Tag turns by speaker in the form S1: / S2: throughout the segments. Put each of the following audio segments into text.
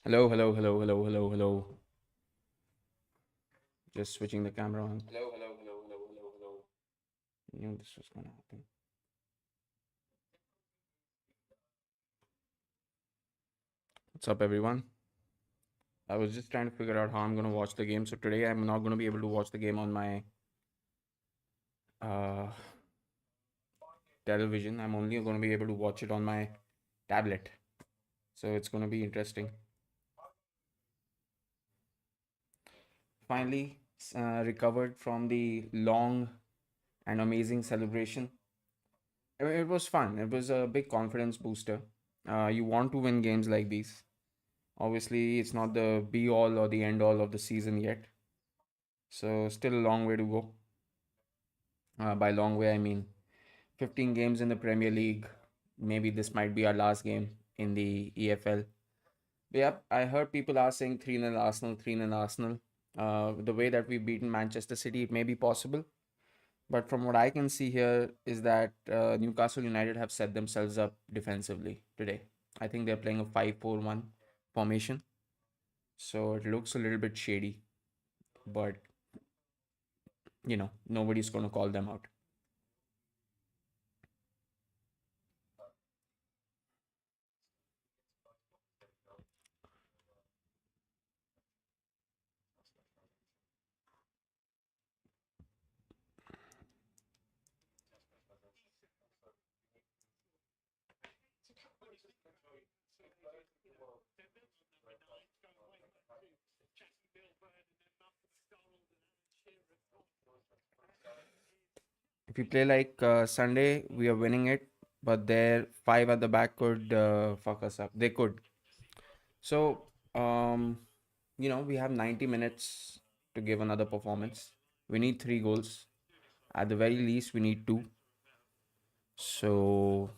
S1: Hello, hello, hello, hello, hello, hello. Just switching the camera on. Hello, hello, hello, hello, hello, hello. Knew this was gonna happen. What's up, everyone? I was just trying to figure out how I'm gonna watch the game. So today I'm not gonna be able to watch the game on my uh, television. I'm only gonna be able to watch it on my tablet. So it's gonna be interesting. Finally, recovered from the long and amazing celebration. It was fun. It was a big confidence booster. You want to win games like these. Obviously, it's not the be all or the end all of the season yet. So, still a long way to go. By long way, I mean 15 games in the Premier League. Maybe this might be our last game in the EFL. But yep, I heard people are saying 3-0 Arsenal, 3-0 Arsenal. The way that we've beaten Manchester City, it may be possible. But from what I can see here is that Newcastle United have set themselves up defensively today. I think they're playing a 5-4-1 formation. So it looks a little bit shady. But nobody's going to call them out. If you play like Sunday, we are winning it, but their five at the back could fuck us up. They could. So, we have 90 minutes to give another performance. We need three goals. At the very least, we need two. So,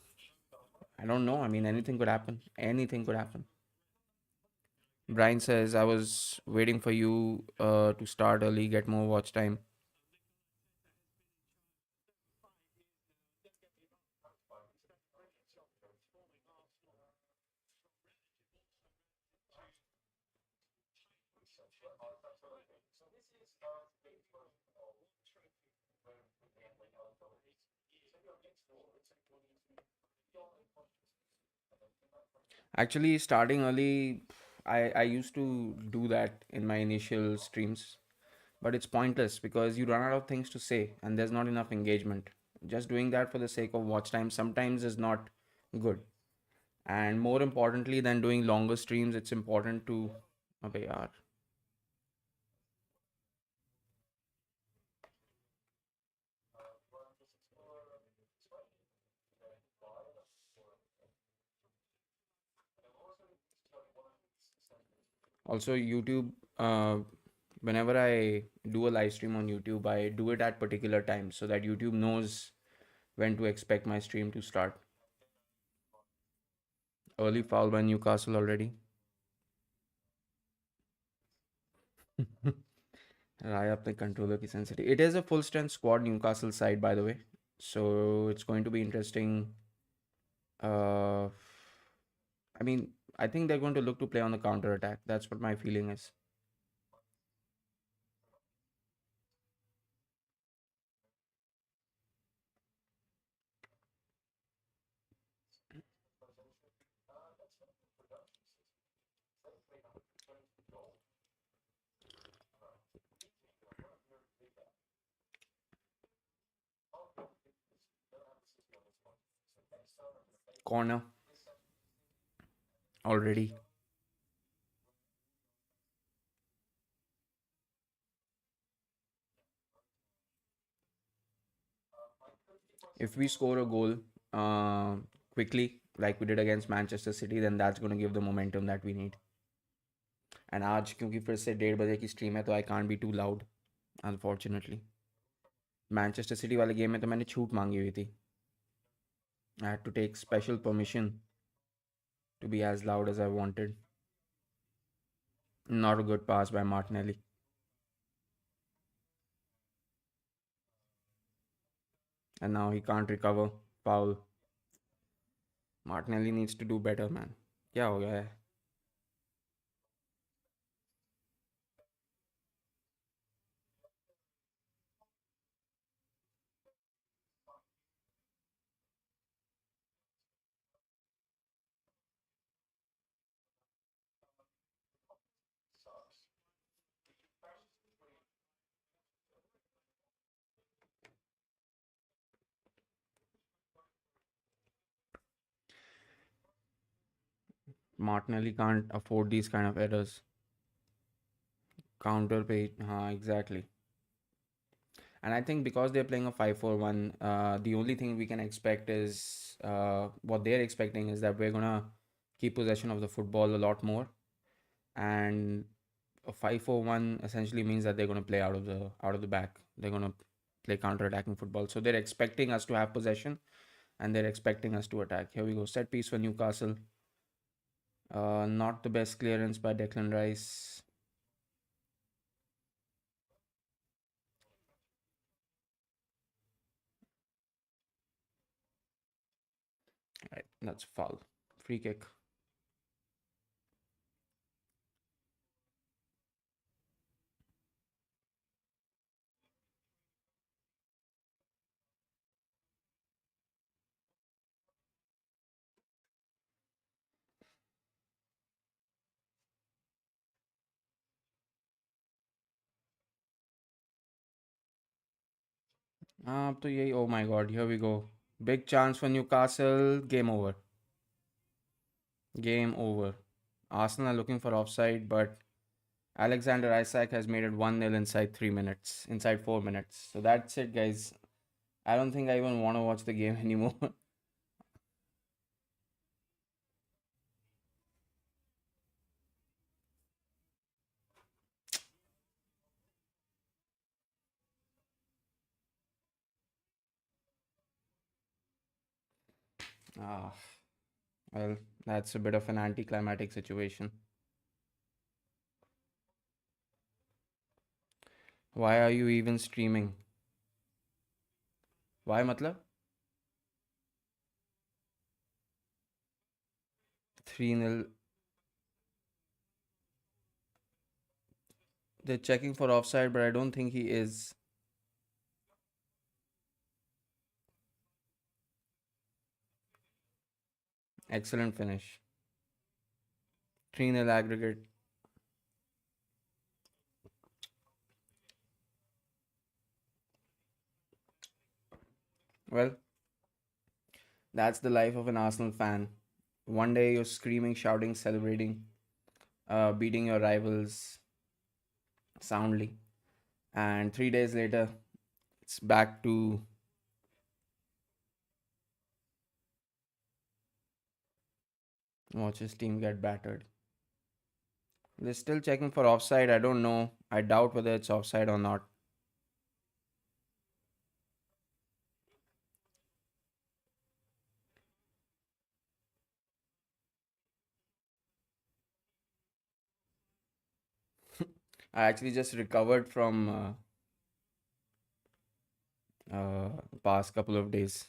S1: I don't know. I mean, anything could happen. Anything could happen. Brian says, I was waiting for you to start early, get more watch time. Actually, starting early, I used to do that in my initial streams, but it's pointless because you run out of things to say and there's not enough engagement. Just doing that for the sake of watch time sometimes is not good. And more importantly than doing longer streams, it's important to. Okay, yaar. Also, YouTube. Whenever I do a live stream on YouTube, I do it at particular times so that YouTube knows when to expect my stream to start. Early foul by Newcastle already. Raya अपने controller की sensitivity. It is a full strength squad Newcastle side, by the way. So it's going to be interesting. Uh, I mean, I think they're going to look to play on the counter attack. That's what my feeling is. Corner already. If we score a goal quickly, like we did against Manchester City, then that's going to give the momentum that we need. And आज क्योंकि फिर से 1:30 बजे की stream है तो I can't be too loud unfortunately. Manchester City वाले game में तो मैंने छूट मांगी हुई थी. I had to take special permission to be as loud as I wanted. Not a good pass by Martinelli. And now he can't recover. Foul. Martinelli needs to do better, man. क्या हो गया है? Martinelli can't afford these kind of errors. Counter page, exactly. And I think because they're playing a 5-4-1, the only thing we can expect is what they're expecting is that we're gonna keep possession of the football a lot more. And a 5-4-1 essentially means that they're gonna play out of the back. They're gonna play counter-attacking football. So they're expecting us to have possession and they're expecting us to attack. Here we go. Set piece for Newcastle. Not the best clearance by Declan Rice. Right, that's foul. Free kick. तो यही oh my god, here we go. Big chance for Newcastle. Game over. Game over. Arsenal are looking for offside, but Alexander Isak has made it 1-0 inside 3 minutes, inside 4 minutes. So that's it, guys. I don't think I even want to watch the game anymore. ah, well, that's a bit of an anticlimactic situation. Why are you even streaming? Why, matlab? 3-0. They're checking for offside, but I don't think he is. Excellent finish. 3-0 aggregate. Well, that's the life of an Arsenal fan. One day you're screaming, shouting, celebrating, beating your rivals soundly. And 3 days later, it's back to watch his team get battered. They're still checking for offside. I don't know. I doubt whether it's offside or not. I actually just recovered from past couple of days.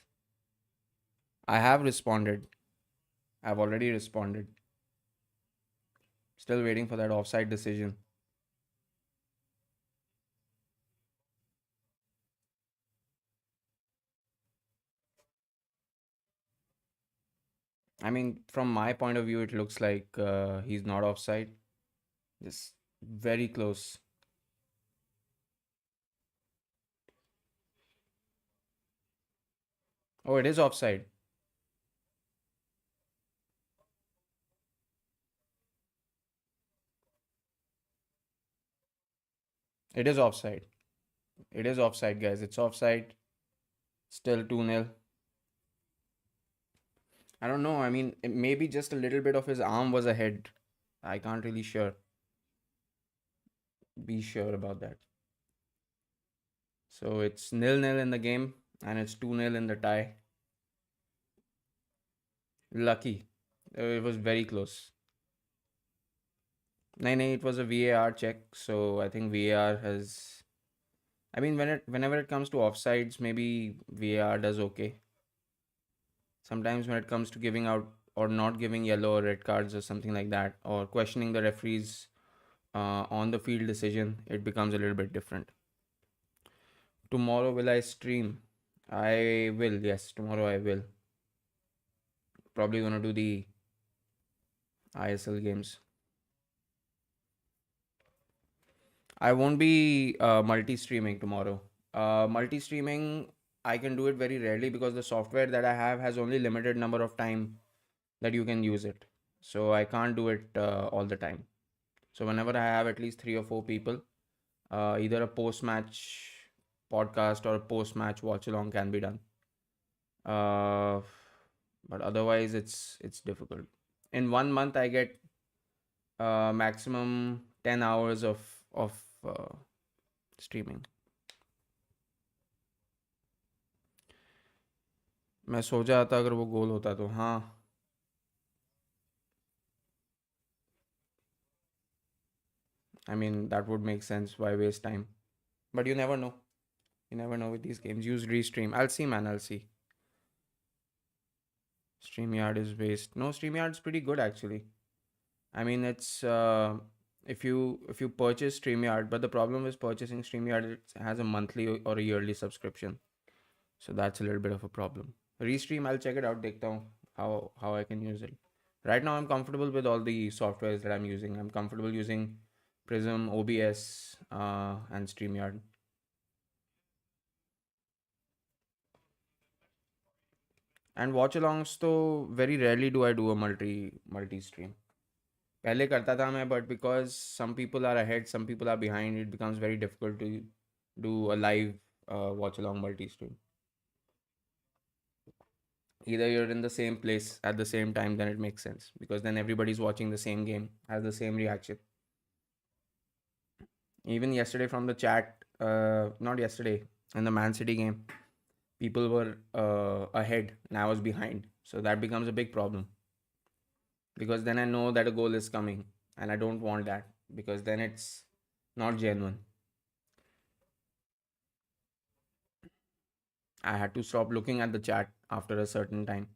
S1: I have responded. I've already responded. Still waiting for that offside decision. I mean, from my point of view, it looks like he's not offside. Just very close. Oh, it is offside. It is offside. It is offside, guys. It's offside. Still 2-0. I don't know. I mean, maybe just a little bit of his arm was ahead. I can't really be sure about that. So it's 0-0 in the game and it's 2-0 in the tie. Lucky. It was very close. No, no, it was a VAR check. So I think VAR has. I mean, whenever it comes to offsides, maybe VAR does okay. Sometimes when it comes to giving out or not giving yellow or red cards or something like that, or questioning the referees on the field decision, it becomes a little bit different. Tomorrow, will I stream? I will, yes, tomorrow I will. Probably gonna do the ISL games. I won't be multi streaming tomorrow. Multi streaming, I can do it very rarely because the software that I have has only limited number of time that you can use it. so I can't do it all the time. So whenever I have at least three or four people, either a post-match podcast or a post-match watch-along can be done. Uh, but otherwise, it's difficult. In 1 month, I get maximum 10 hours of uh, streaming. मैं सो जाता अगर वो गोल होता तो हाँ. I mean that would make sense. Why waste time? But you never know. You never know with these games. Use restream. I'll see, man. I'll see. StreamYard is waste. No, StreamYard's pretty good actually. I mean, it's if you purchase StreamYard, but the problem is purchasing StreamYard. It has a monthly or a yearly subscription, so that's a little bit of a problem. Restream, I'll check it out. देखता हूँ how I can use it. Right now, I'm comfortable with all the softwares that I'm using. I'm comfortable using Prism, OBS, and StreamYard. And watch alongs तो very rarely do I do a multi stream. पहले करता था मैं, but because some people are ahead, some people are behind, it becomes very difficult to do a live watch along multi stream. Either you're in the same place at the same time, then it makes sense because then everybody's watching the same game, has the same reaction. Even yesterday from the chat, not yesterday, in the Man City game, people were ahead and I was behind. So that becomes a big problem because then I know that a goal is coming and I don't want that because then it's not genuine. I had to stop looking at the chat after a certain time.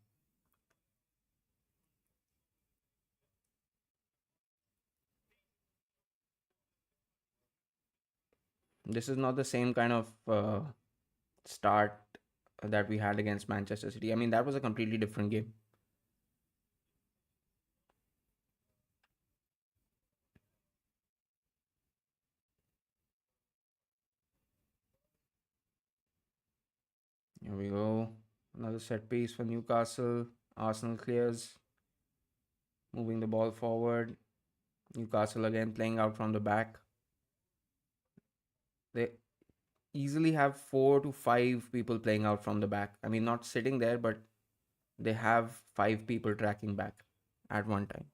S1: This is not the same kind of start that we had against Manchester City. I mean, that was a completely different game. Here we go. Another set piece for Newcastle. Arsenal clears, moving the ball forward. Newcastle again playing out from the back. They easily have 4 to 5 people playing out from the back. I mean, not sitting there, but they have 5 people tracking back at one time.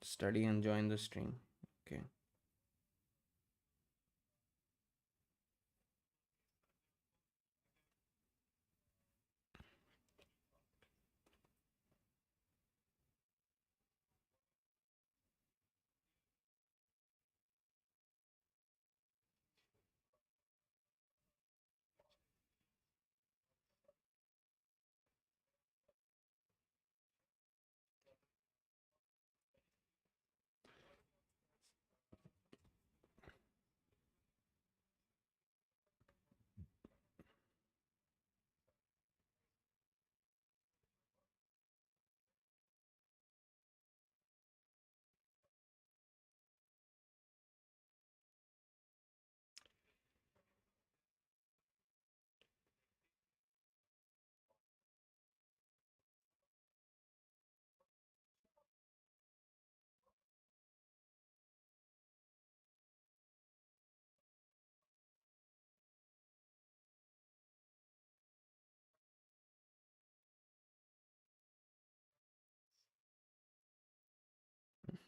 S1: Study and join the stream. Okay.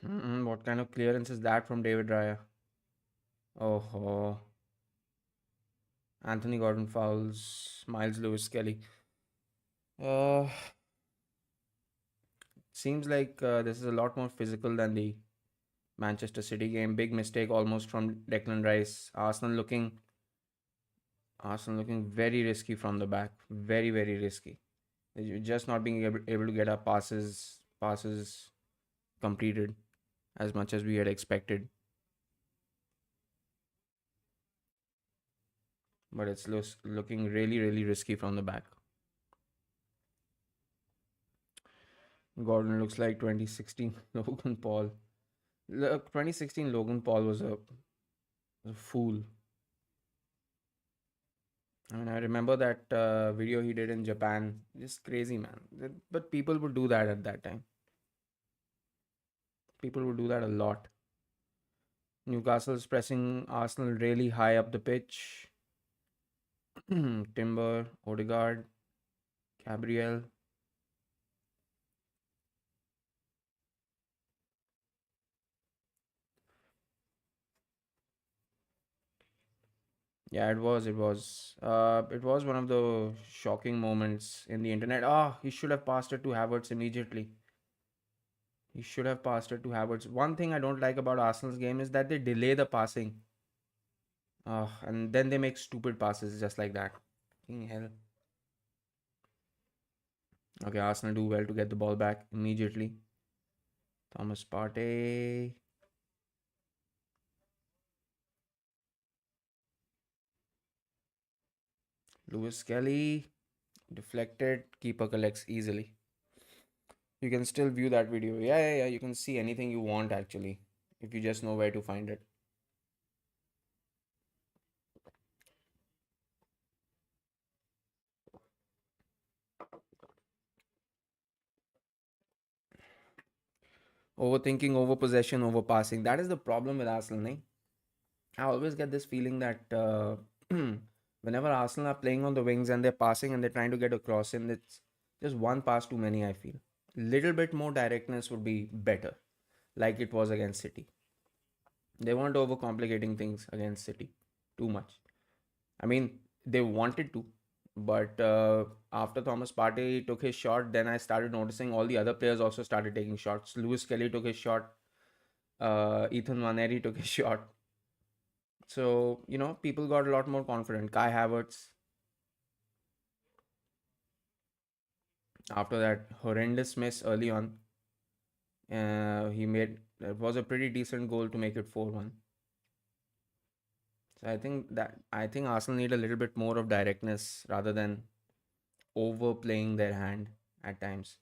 S1: What kind of clearance is that from David Raya? Oh, Anthony Gordon fouls Miles Lewis Kelly. Uh, Seems like this is a lot more physical than the Manchester City game. Big mistake almost from Declan Rice. Arsenal looking very risky from the back. Very, very risky. They're just not being able to get our passes completed as much as we had expected. But it's looking really, really risky from the back. Gordon looks like 2016 Logan Paul. Look, 2016 Logan Paul was a fool. I mean, I remember that video he did in Japan. Just crazy, man. But people would do that at that time. People would do that a lot. Newcastle's pressing Arsenal really high up the pitch. Timber, Odegaard, Gabriel. Yeah, it was. It was. It was one of the shocking moments in the internet. Ah, he should have passed it to Havertz immediately. He should have passed it to Havertz. One thing I don't like about Arsenal's game is that they delay the passing. And then they make stupid passes just like that. Fucking hell. Okay, Arsenal do well to get the ball back immediately. Thomas Partey. Lewis Kelly. Deflected. Keeper collects easily. You can still view that video. Yeah, yeah, yeah. You can see anything you want actually. If you just know where to find it. Overthinking, over possession, over passing. That is the problem with Arsenal, nahi? I always get this feeling that whenever Arsenal are playing on the wings and they're passing and they're trying to get across, and it's just one pass too many, I feel. Little bit more directness would be better, like it was against City. They weren't overcomplicating things against City too much. I mean, they wanted to, but after Thomas Partey took his shot, then I started noticing all the other players also started taking shots. Lewis Kelly took his shot. Ethan Waneri took his shot. So, people got a lot more confident. Kai Havertz, after that horrendous miss early on, he made it was a pretty decent goal to make it 4-1. So I think Arsenal need a little bit more of directness rather than overplaying their hand at times.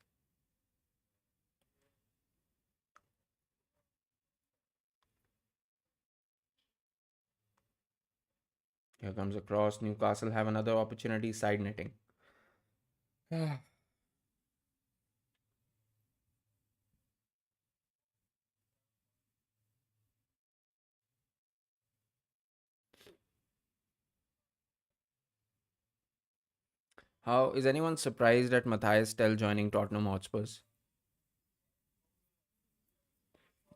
S1: Here comes across. Newcastle have another opportunity, side netting. How is anyone surprised at Matthias Tell joining Tottenham Hotspurs?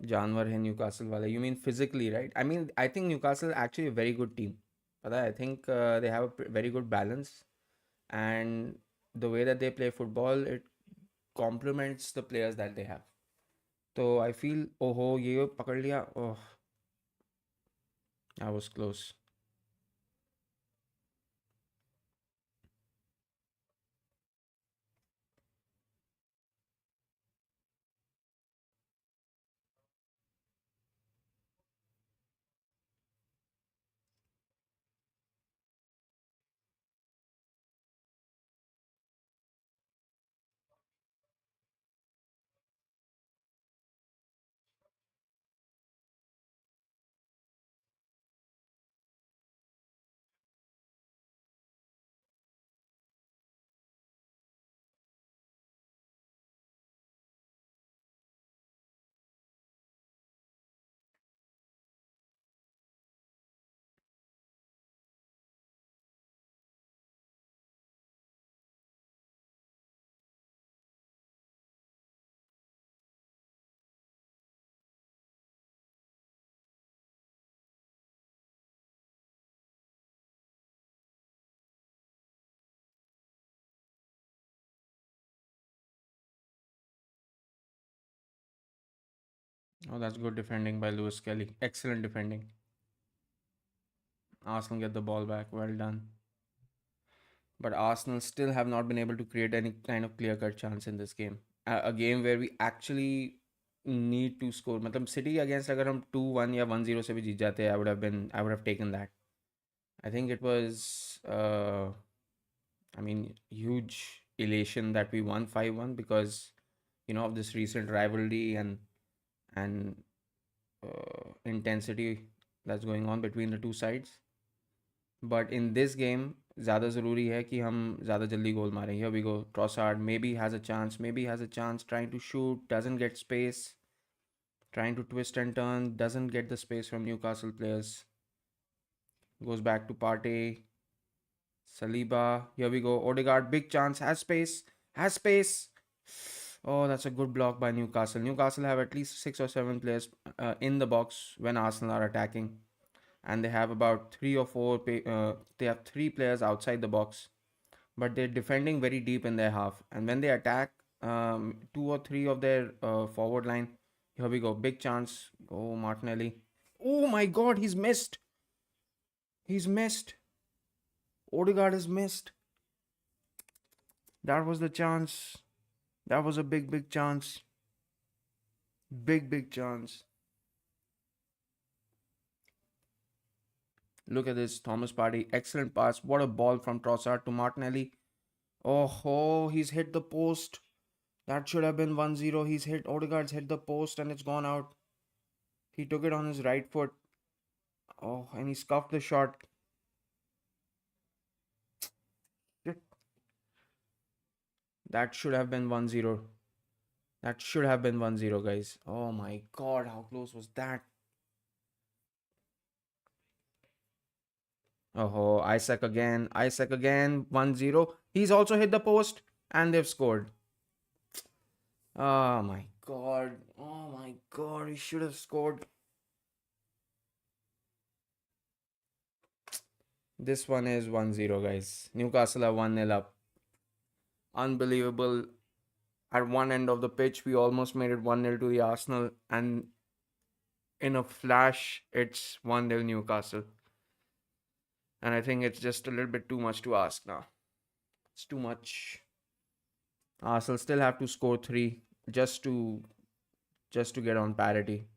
S1: जानवर है Newcastle वाले. You mean physically, right? I mean, I think Newcastle actually a very good team. But I think they have a very good balance, and the way that they play football, it complements the players that they have. So I feel, oh, ये पकड़ लिया. Oh, I was close. Oh, that's good defending by Lewis Kelly. Excellent defending. Arsenal get the ball back. Well done. But Arsenal still have not been able to create any kind of clear cut chance in this game. A game where we actually need to score. मतलब City against अगर हम 2-1 या 1-0 से भी जीत जाते, I would have taken that. I think it was I mean huge elation that we won 5-1 because of this recent rivalry and, intensity that's going on between the two sides. But in this game ज़्यादा ज़रूरी है कि हम ज़्यादा जल्दी गोल मारें. Here we go. Trossard maybe has a chance. Maybe has a chance. Trying to shoot. Doesn't get space. Trying to twist and turn. Doesn't get the space from Newcastle players. Goes back to Partey. Saliba. Here we go. Odegaard. Big chance. Has space. Has space. Oh, that's a good block by Newcastle. Newcastle have at least 6 or 7 players in the box when Arsenal are attacking, and they have about three or four. They have three players outside the box, but they're defending very deep in their half. And when they attack, two or three of their forward line. Here we go. Big chance. Oh, Martinelli. Oh my God, he's missed. He's missed. Odegaard has missed. That was the chance. That was a big, big chance. Big, big chance. Look at this. Thomas Partey. Excellent pass. What a ball from Trossard to Martinelli. Oh, he's hit the post. That should have been 1-0. He's hit. Odegaard's hit the post and it's gone out. He took it on his right foot. Oh, and he scuffed the shot. That should have been 1-0. That should have been 1-0, guys. Oh my God, how close was that? Oh, Isaac again. Isaac again. 1-0. He's also hit the post and they've scored. Oh my God. Oh my God. He should have scored. This one is 1-0, guys. Newcastle are 1-0 up. Unbelievable. At one end of the pitch, we almost made it 1-0 to the Arsenal, and in a flash, it's 1-0 Newcastle. And I think it's just a little bit too much to ask now. It's too much. Arsenal still have to score three just to get on parity.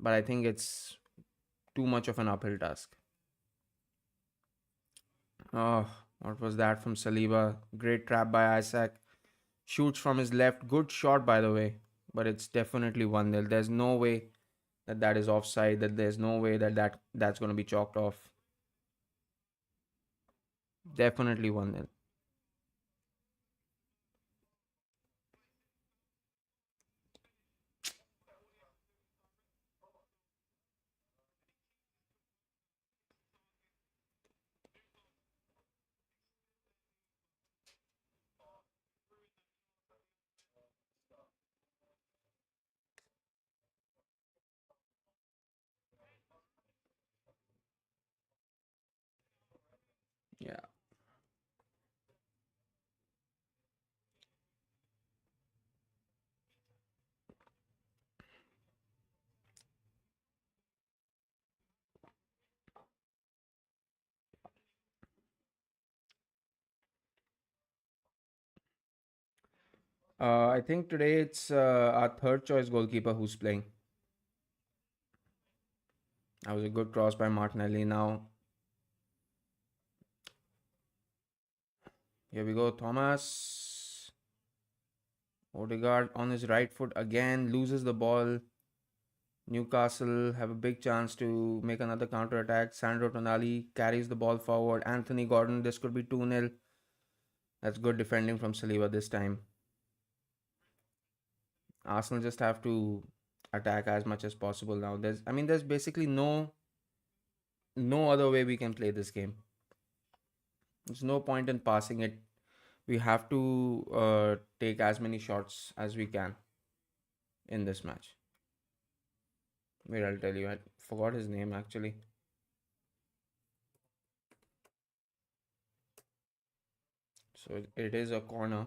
S1: But I think it's too much of an uphill task. Oh, what was that from Saliba? Great trap by Isaac. Shoots from his left. Good shot, by the way. But it's definitely 1-0. There's no way that is offside. That there's no way that's going to be chalked off. Definitely 1-0. Yeah. I think today it's our third choice goalkeeper who's playing. That was a good cross by Martinelli. Now, here we go. Thomas. Odegaard on his right foot again. Loses the ball. Newcastle have a big chance to make another counter attack. Sandro Tonali carries the ball forward. Anthony Gordon. This could be 2-0. That's good defending from Saliba this time. Arsenal just have to attack as much as possible now. There's basically no other way we can play this game. There's no point in passing it. We have to take as many shots as we can in this match. Wait, I'll tell you. I forgot his name actually. So it is a corner.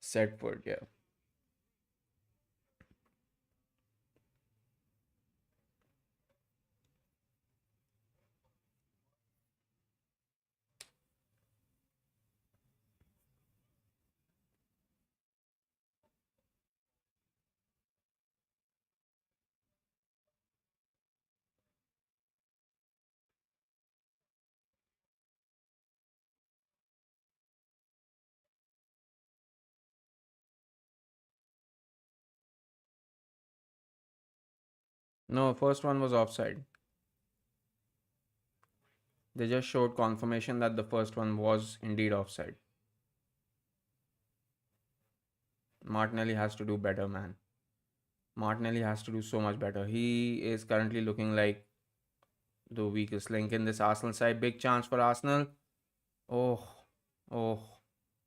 S1: Setford, yeah. No, first one was offside. They just showed confirmation that the first one was indeed offside. Martinelli has to do better, man. Martinelli has to do so much better. He is currently looking like the weakest link in this Arsenal side. Big chance for Arsenal. Oh, oh.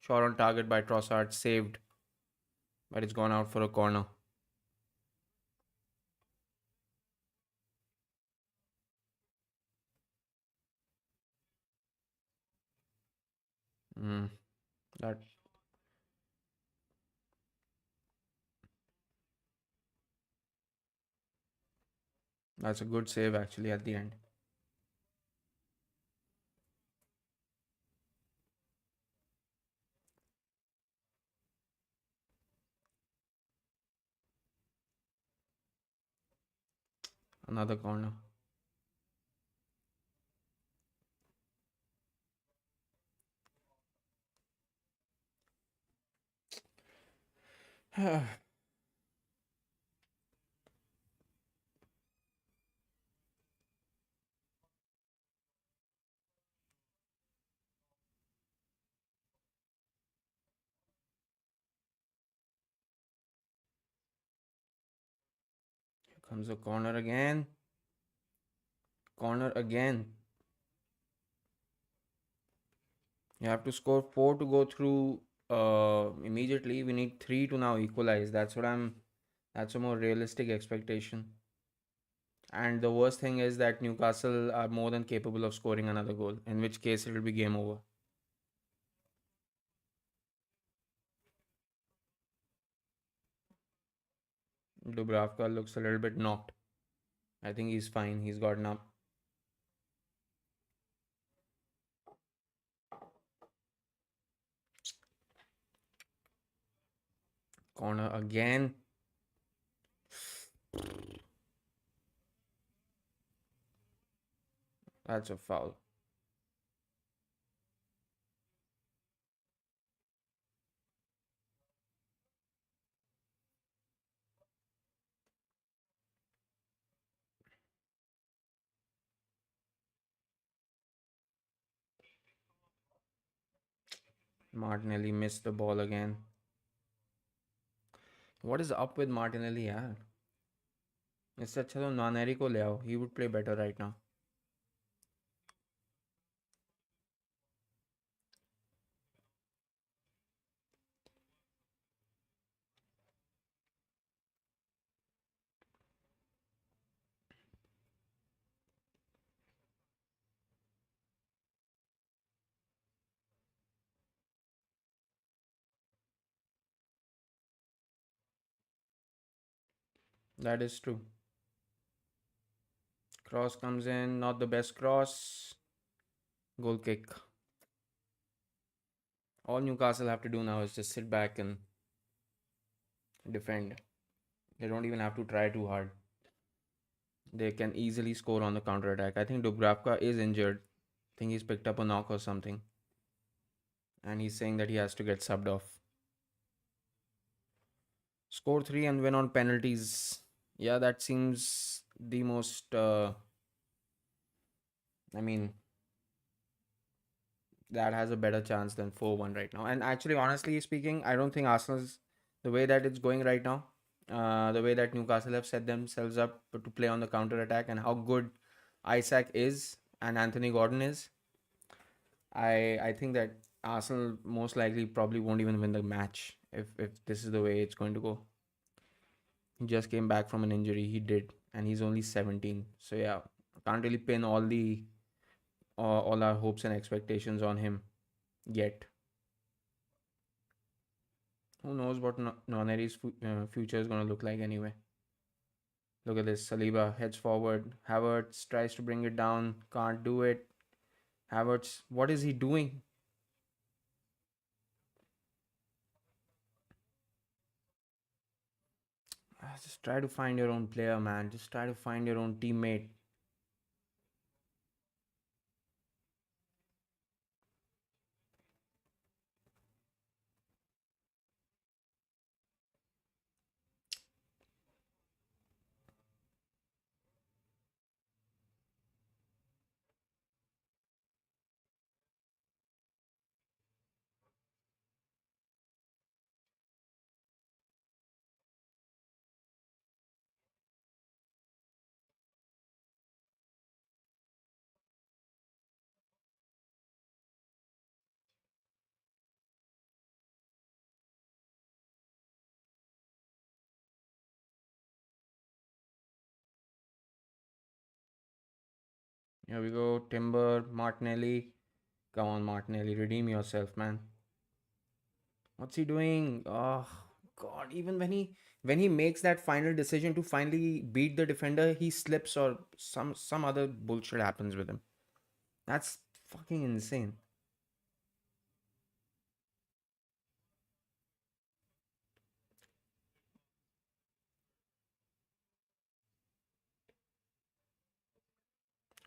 S1: Shot on target by Trossard. Saved. But it's gone out for a corner. Mm, that that's a good save actually at the end. Another corner. Here comes a corner again. Corner again. You have to score four to go through immediately. We need three to now equalize. That's a more realistic expectation. And the worst thing is that Newcastle are more than capable of scoring another goal, in which case it will be game over. Dubravka looks a little bit knocked. I think he's fine. He's gotten up. Corner again. That's a foul. Martinelli missed the ball again. What is up with Martinelli, यार? इससे अच्छा तो नानेरी को ले आओ. He would play better right now. That is true. Cross comes in, not the best cross. Goal kick. All Newcastle have to do now is just sit back and defend. They don't even have to try too hard. They can easily score on the counter attack. I think Dubravka is injured. I think he's picked up a knock or something. And he's saying that he has to get subbed off. Score three and win on penalties. Yeah, that seems the most. I mean, that has a better chance than 4-1 right now. And actually, honestly speaking, I don't think Arsenal's the way that it's going right now, the way that Newcastle have set themselves up to play on the counter attack, and how good Isaac is and Anthony Gordon is. I think that Arsenal most likely probably won't even win the match if this is the way it's going to go. He just came back from an injury. He did, and he's only 17. So yeah, can't really pin all our hopes and expectations on him yet. Who knows what Noneri's future is going to look like anyway. Look at this. Saliba heads forward. Havertz tries to bring it down. Can't do it. Havertz, what is he doing? Just try to find your own player, man. Just try to find your own teammate. Here we go. Timber, Martinelli. Come on, Martinelli, redeem yourself, man. What's he doing? Oh God! Even when he makes that final decision to finally beat the defender, he slips or some other bullshit happens with him. That's fucking insane.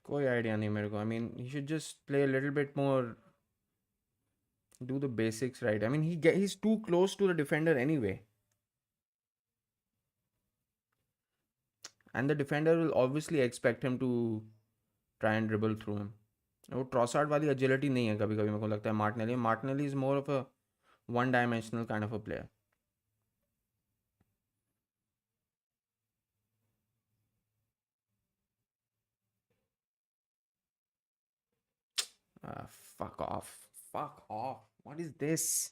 S1: कोई idea नहीं मेरे को. I mean, he should just play a little bit more, do the basics right. I mean, he's too close to the defender anyway, and the defender will obviously expect him to try and dribble through him. वो Trossard वाली agility नहीं है कभी कभी मेरे को लगता है Martinelli is more of a one dimensional kind of a player. Fuck off. Fuck off. What is this?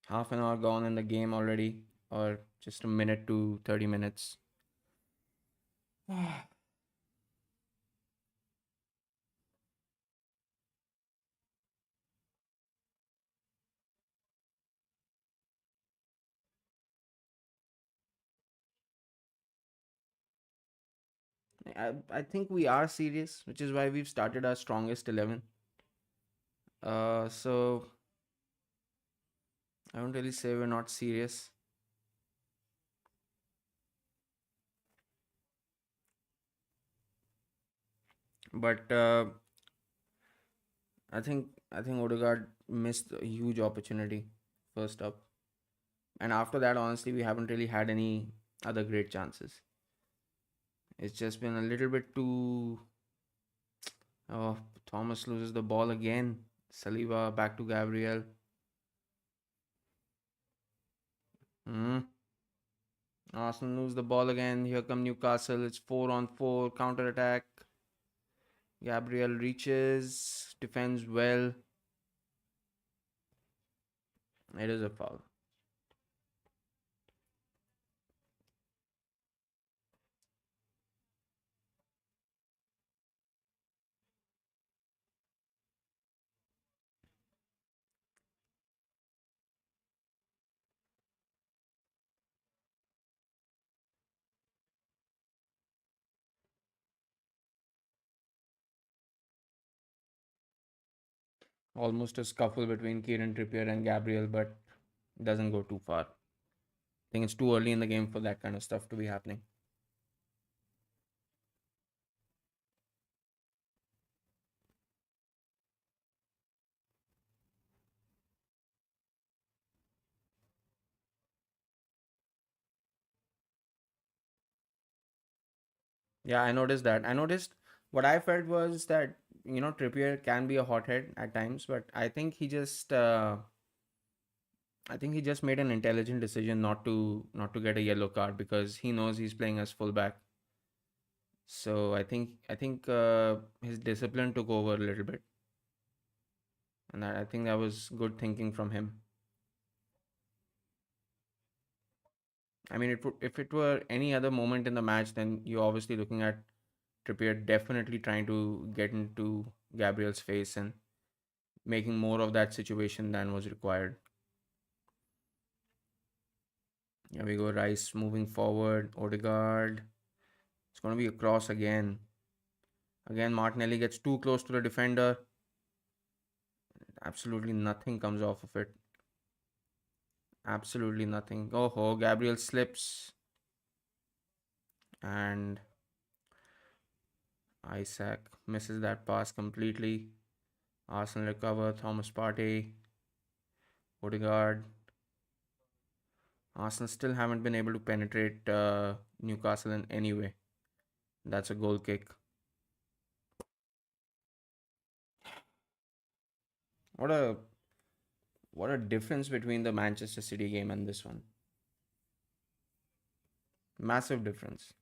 S1: Half an hour gone in the game already, or just a minute to 30 minutes. I think we are serious, which is why we've started our strongest 11. So I won't really say we're not serious, but I think Odegaard missed a huge opportunity first up, and after that, honestly, we haven't really had any other great chances. It's just been a little bit too. Oh, Thomas loses the ball again. Saliba back to Gabriel. Hmm. Arsenal lose the ball again. Here come Newcastle. It's 4-on-4 counter attack. Gabriel reaches, defends well. It is a foul. Almost a scuffle between Kieran Trippier and Gabriel, but doesn't go too far. I think it's too early in the game for that kind of stuff to be happening. Yeah, I noticed that. I noticed what I felt was that Trippier can be a hothead at times, but I think he just made an intelligent decision not to get a yellow card because he knows he's playing as fullback. So I think his discipline took over a little bit, and I think that was good thinking from him. I mean, if it were any other moment in the match, then you're obviously looking at Trippier definitely trying to get into Gabriel's face and making more of that situation than was required. Here we go, Rice moving forward. Odegaard. It's going to be a cross again. Again, Martinelli gets too close to the defender. Absolutely nothing comes off of it. Absolutely nothing. Oh, Gabriel slips. And Isaac misses that pass completely. Arsenal recover. Thomas Partey. Odegaard. Arsenal still haven't been able to penetrate Newcastle in any way. That's a goal kick. What a what a difference between the Manchester City game and this one. Massive difference.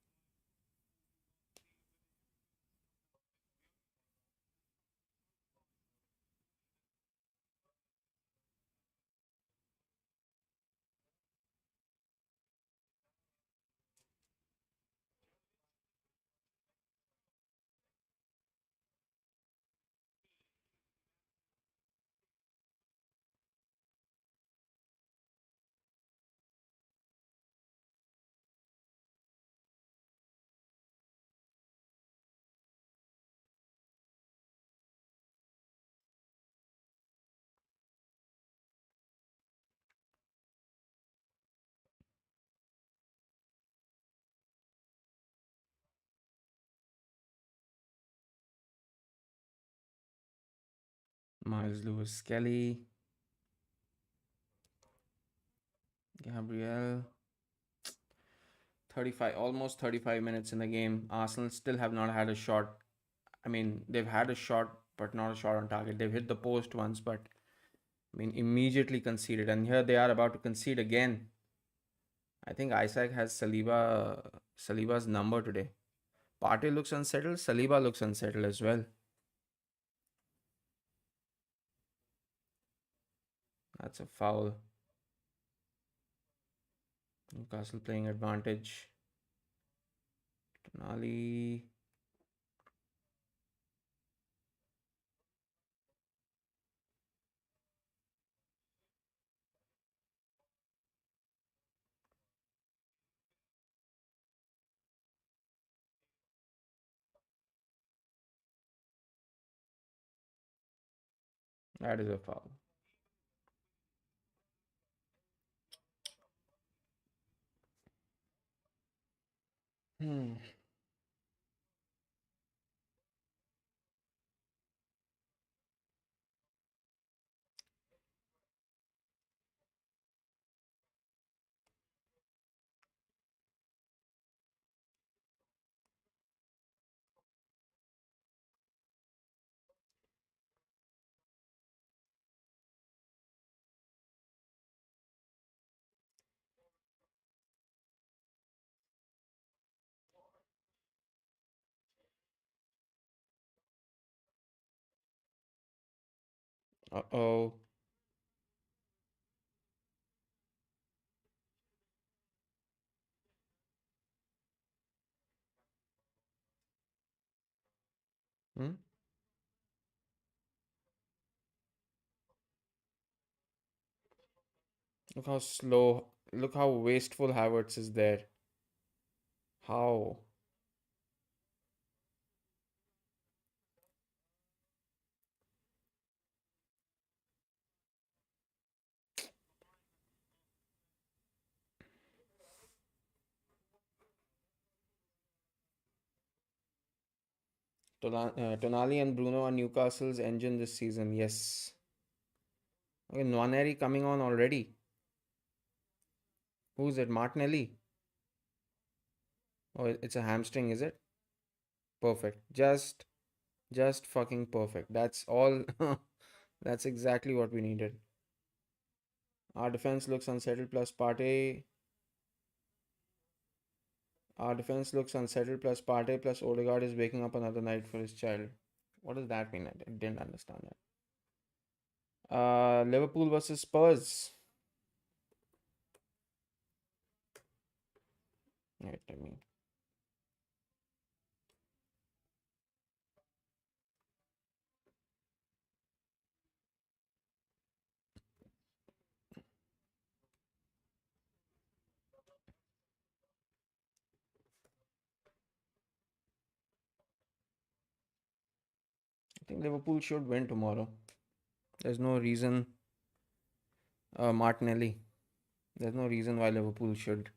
S1: Miles Lewis Kelly, Gabriel. 35, almost 35 minutes in the game. Arsenal still have not had a shot. I mean, they've had a shot, but not a shot on target. They've hit the post once, but I mean, immediately conceded. And here they are about to concede again. I think Isaac has Saliba's number today. Partey looks unsettled. Saliba looks unsettled as well. That's a foul. Newcastle playing advantage. Tonali. That is a foul. Hmm. Uh oh. Hmm? Look how slow. Look how wasteful Havertz is there. How? Tonali and Bruno are Newcastle's engine this season. Yes. Okay, Nwaneri coming on already. Who's it? Martinelli. Oh, it's a hamstring, is it? Perfect. Just fucking perfect. That's all. That's exactly what we needed. Our defense looks unsettled plus Partey. Our defense looks unsettled plus Partey plus Odegaard is waking up another night for his child. What does that mean? I didn't understand that. Liverpool versus Spurs. Wait, I think Liverpool should win tomorrow. There's no reason. Martinelli. There's no reason why Liverpool should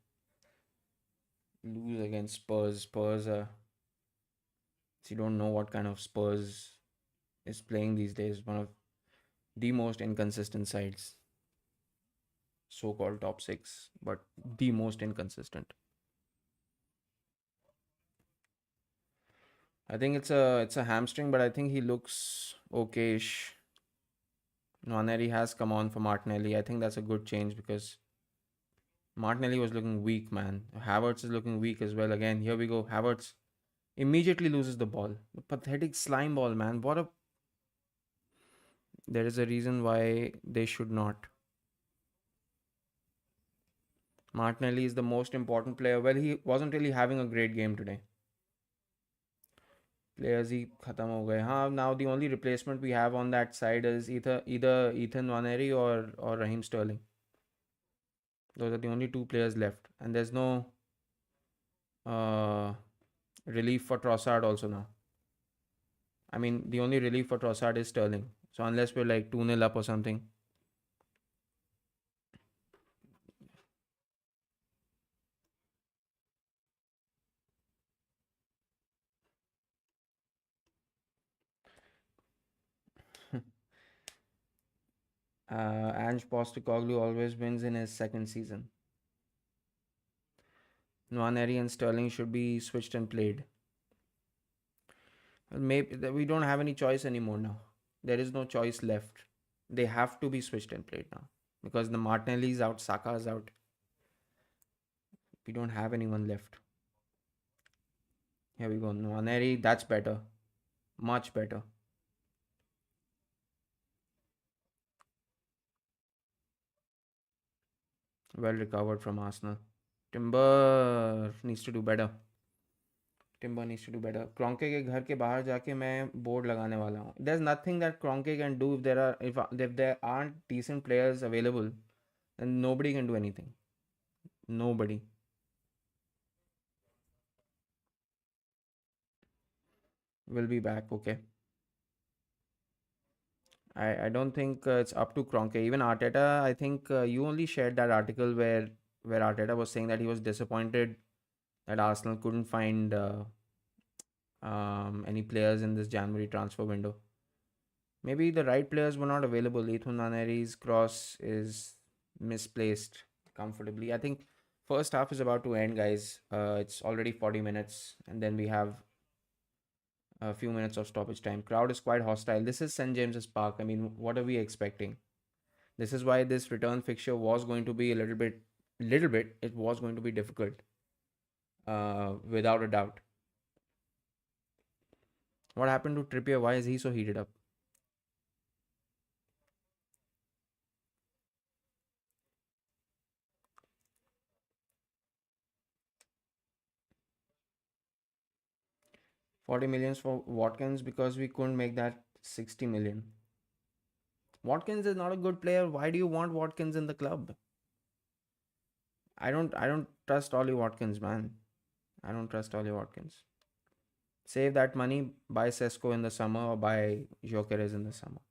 S1: lose against Spurs. Spurs, you don't know what kind of Spurs is playing these days. One of the most inconsistent sides, so-called top six, but the most inconsistent. I think it's a hamstring, but I think he looks okayish. Nwaneri has come on for Martinelli. I think that's a good change because Martinelli was looking weak, man. Havertz is looking weak as well. Again, here we go. Havertz immediately loses the ball. The pathetic slime ball, man. What a. There is a reason why they should not. Martinelli is the most important player. Well, he wasn't really having a great game today. Players ही खत्म हो गए हाँ now the only replacement we have on that side is either Ethan Nwaneri or Raheem Sterling. Those are the only two players left and there's no uh, relief for Trossard also now. I mean the only relief for Trossard is Sterling. So unless we're like 2-0 up or something. Ange Postecoglou always wins in his second season. Nwaneri and Sterling should be switched and played. Maybe we don't have any choice anymore now. There is no choice left. They have to be switched and played now because the Martinelli is out, Saka is out. We don't have anyone left. Here we go. Nwaneri, that's better. Much better. Well recovered from Arsenal. Timber needs to do better. Timber needs to do better. Kroenke के घर के बाहर जाके मैं board लगाने वाला हूँ. There's nothing that Kroenke can do if there aren't decent players available, then nobody can do anything. Nobody. Will be back. Okay. I don't think it's up to Kroenke. Even Arteta, I think you only shared that article where Arteta was saying that he was disappointed that Arsenal couldn't find any players in this January transfer window. Maybe the right players were not available. Ethan Nwaneri's cross is misplaced comfortably. I think first half is about to end, guys. It's already 40 minutes, and then we have a few minutes of stoppage time. Crowd is quite hostile. This is St James's Park. I mean, what are we expecting? This is why this return fixture was going to be a little bit. It was going to be difficult, without a doubt. What happened to Trippier? Why is he so heated up? 40 millions for Watkins because we couldn't make that 60 million. Watkins is not a good player. Why do you want Watkins in the club? I don't trust Ollie Watkins, man. I don't trust Ollie Watkins. Save that money, buy Sesko in the summer or buy Jokeres in the summer.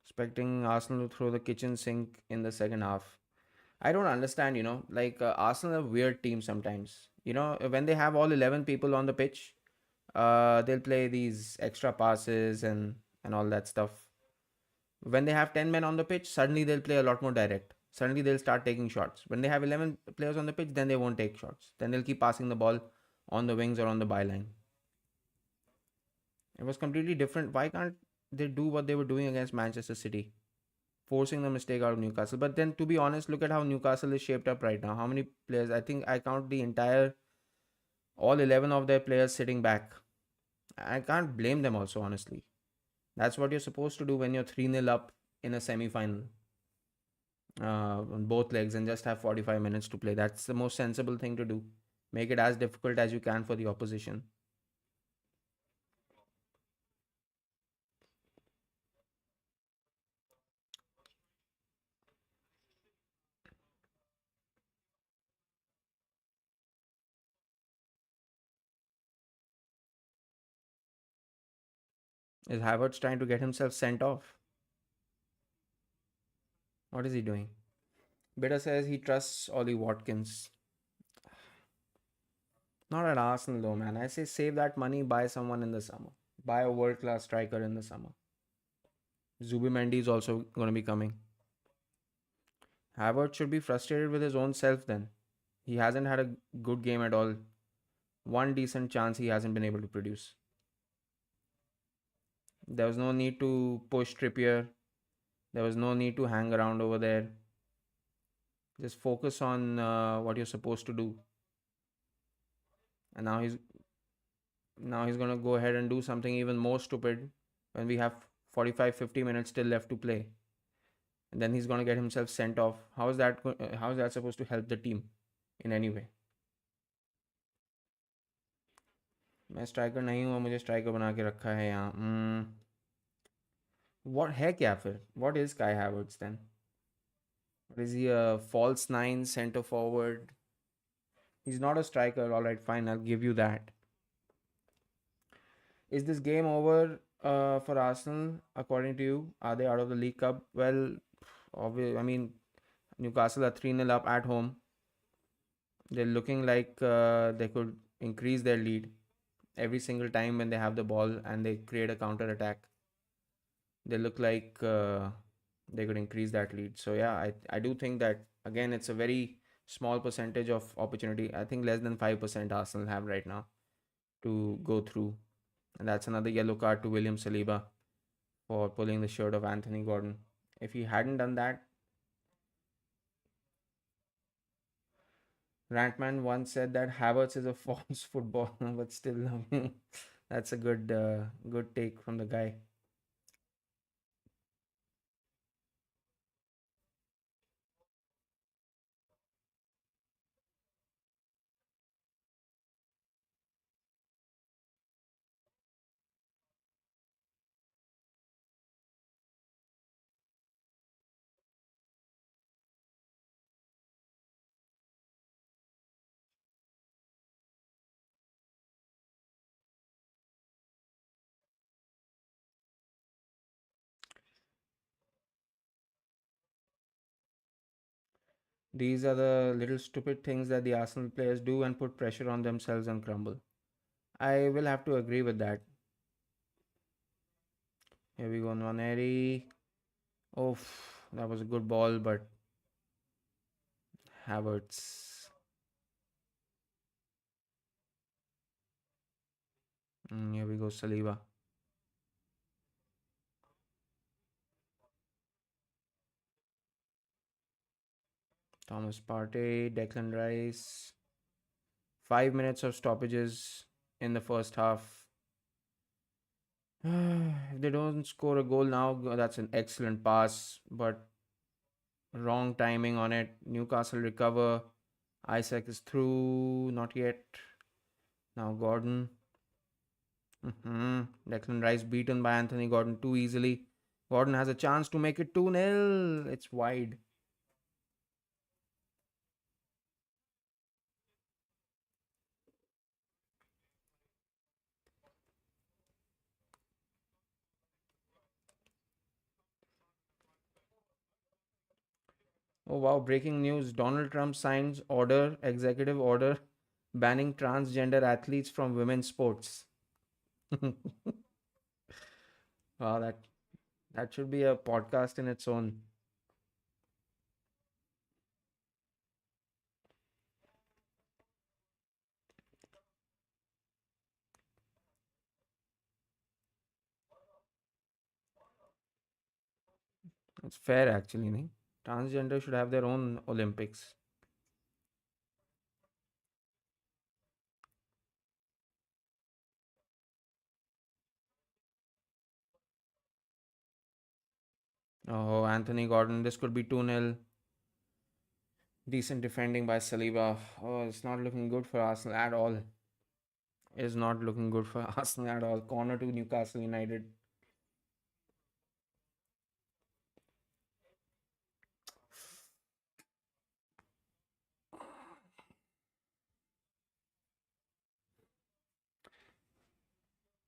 S1: Expecting Arsenal to throw the kitchen sink in the second half. I don't understand, like Arsenal are a weird team sometimes. When they have all 11 people on the pitch, they'll play these extra passes and all that stuff. When they have 10 men on the pitch, suddenly they'll play a lot more direct. Suddenly they'll start taking shots. When they have 11 players on the pitch, then they won't take shots. Then they'll keep passing the ball on the wings or on the byline. It was completely different. Why can't they do what they were doing against Manchester City? Forcing the mistake out of Newcastle. But then, to be honest, look at how Newcastle is shaped up right now. How many players? I think I count the entire, all 11 of their players sitting back. I can't blame them also, honestly. That's what you're supposed to do when you're 3-0 up in a semi final, on both legs, and just have 45 minutes to play. That's the most sensible thing to do. Make it as difficult as you can for the opposition. Is Havertz trying to get himself sent off? What is he doing? Bitter says he trusts Ollie Watkins. Not at Arsenal though, man. I say save that money, buy someone in the summer. Buy a world class striker in the summer. Zubimendi is also going to be coming. Havertz should be frustrated with his own self then. He hasn't had a good game at all. One decent chance he hasn't been able to produce. There was no need to push Trippier. There was no need to hang around over there. Just focus on what you're supposed to do. And now he's gonna go ahead and do something even more stupid when we have 45-50 minutes still left to play. And then he's gonna get himself sent off. How is that supposed to help the team in any way? मैं striker नहीं हूँ, मुझे striker बना के रखा है यहाँ. What है क्या फिर? What is Kai Havertz then? What is he, a false nine, center forward? He's not a striker. All right, fine, I'll give you that. Is this game over for Arsenal, according to you? Are they out of the League Cup? Well, I mean, Newcastle are 3-0 up at home. They're looking like they could increase their lead every single time when they have the ball and they create a counter attack. they look like they could increase that lead. So yeah, I do think that again it's a very small percentage of opportunity. I think less than 5% Arsenal have right now to go through, and that's another yellow card to William Saliba for pulling the shirt of Anthony Gordon. If he hadn't done that, Rantman once said that Havertz is a false footballer, but still, that's a good take from the guy. These are the little stupid things that the Arsenal players do and put pressure on themselves and crumble. I will have to agree with that. Here we go, Nwaneri. Oh, that was a good ball, but Havertz. Here we go, Saliba. Thomas Partey, Declan Rice. 5 minutes of stoppages in the first half. If they don't score a goal now, that's an excellent pass, but wrong timing on it. Newcastle recover. Isaac is through, not yet. Now Gordon. Declan Rice beaten by Anthony Gordon too easily. Gordon has a chance to make it 2-0. It's wide. Oh wow, breaking news. Donald Trump signs executive order banning transgender athletes from women's sports. Wow, that should be a podcast in its own. It's fair actually, nahi? Transgender should have their own Olympics. Oh, Anthony Gordon, this could be 2-0. Decent defending by Saliba. Oh, it's not looking good for Arsenal at all. Is not looking good for Arsenal at all. Corner to Newcastle United.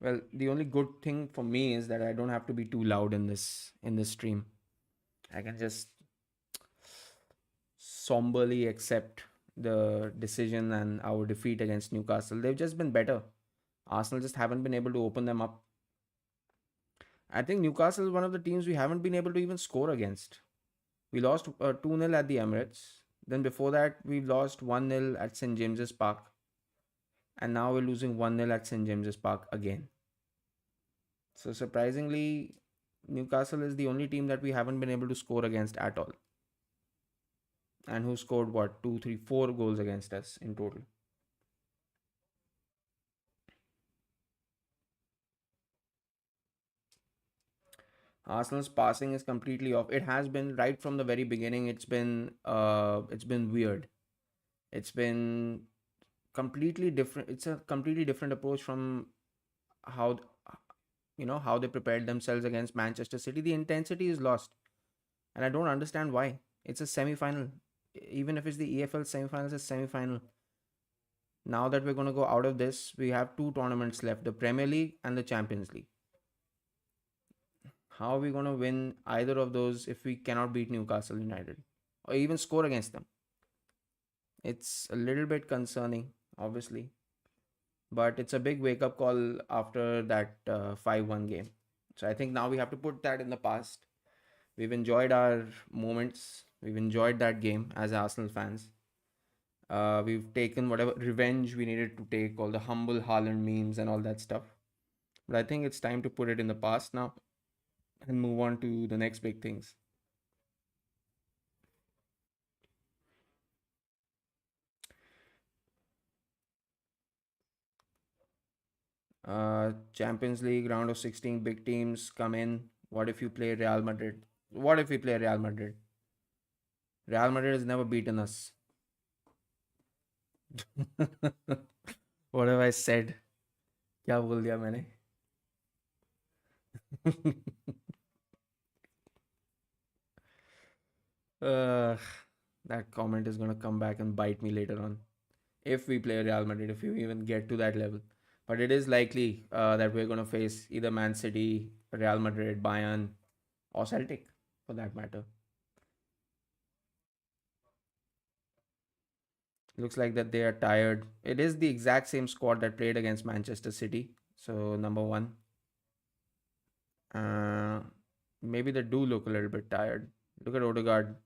S1: Well, the only good thing for me is that I don't have to be too loud in this stream. I can just somberly accept the decision and our defeat against Newcastle. They've just been better. Arsenal just haven't been able to open them up. I think Newcastle is one of the teams we haven't been able to even score against. We lost 2-0 at the Emirates. Then before that, we lost 1-0 at St. James's Park. And now we're losing 1-0 at St. James's Park again. So surprisingly, Newcastle is the only team that we haven't been able to score against at all. And who scored what? 2, 3, 4 goals against us in total. Arsenal's passing is completely off. It has been right from the very beginning. It's been weird. It's been completely different. It's a completely different approach from how how they prepared themselves against Manchester City. The intensity is lost, and I don't understand why. It's a semi-final. Even if it's the EFL semi-final, it's a semi-final. Now that we're going to go out of this, we have two tournaments left: the Premier League and the Champions League. How are we going to win either of those if we cannot beat Newcastle United or even score against them? It's a little bit concerning, obviously, but it's a big wake up call after that 5-1 game. So I think now we have to put that in the past. We've enjoyed our moments. We've enjoyed that game as Arsenal fans. We've taken whatever revenge we needed to take, all the humble Haaland memes and all that stuff. But I think it's time to put it in the past now and move on to the next big things. Champions League round of 16, big teams come in. What if you play Real Madrid? What if we play Real Madrid? Real Madrid has never beaten us. What have I said? क्या बोल दिया मैंने? uh, that comment is gonna come back and bite me later on. If we play Real Madrid, if we even get to that level. But it is likely that we're gonna face either Man City, Real Madrid, Bayern, or Celtic, for that matter. Looks like that they are tired. It is the exact same squad that played against Manchester City. So number one, uh, maybe they do look a little bit tired. Look at Odegaard.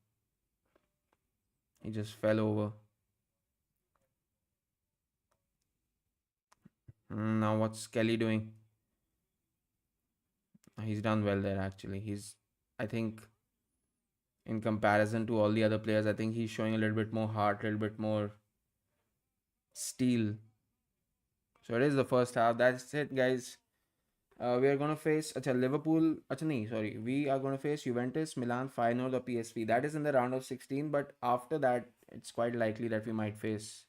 S1: He just fell over. Now what's Kelly doing? He's done well there actually. I think, in comparison to all the other players, I think he's showing a little bit more heart, a little bit more steel. So it is the first half. That's it, guys. We are going to face Liverpool. Nahi, sorry. We are going to face Juventus, Milan, Feyenoord, or PSV. That is in the round of 16. But after that, it's quite likely that we might face.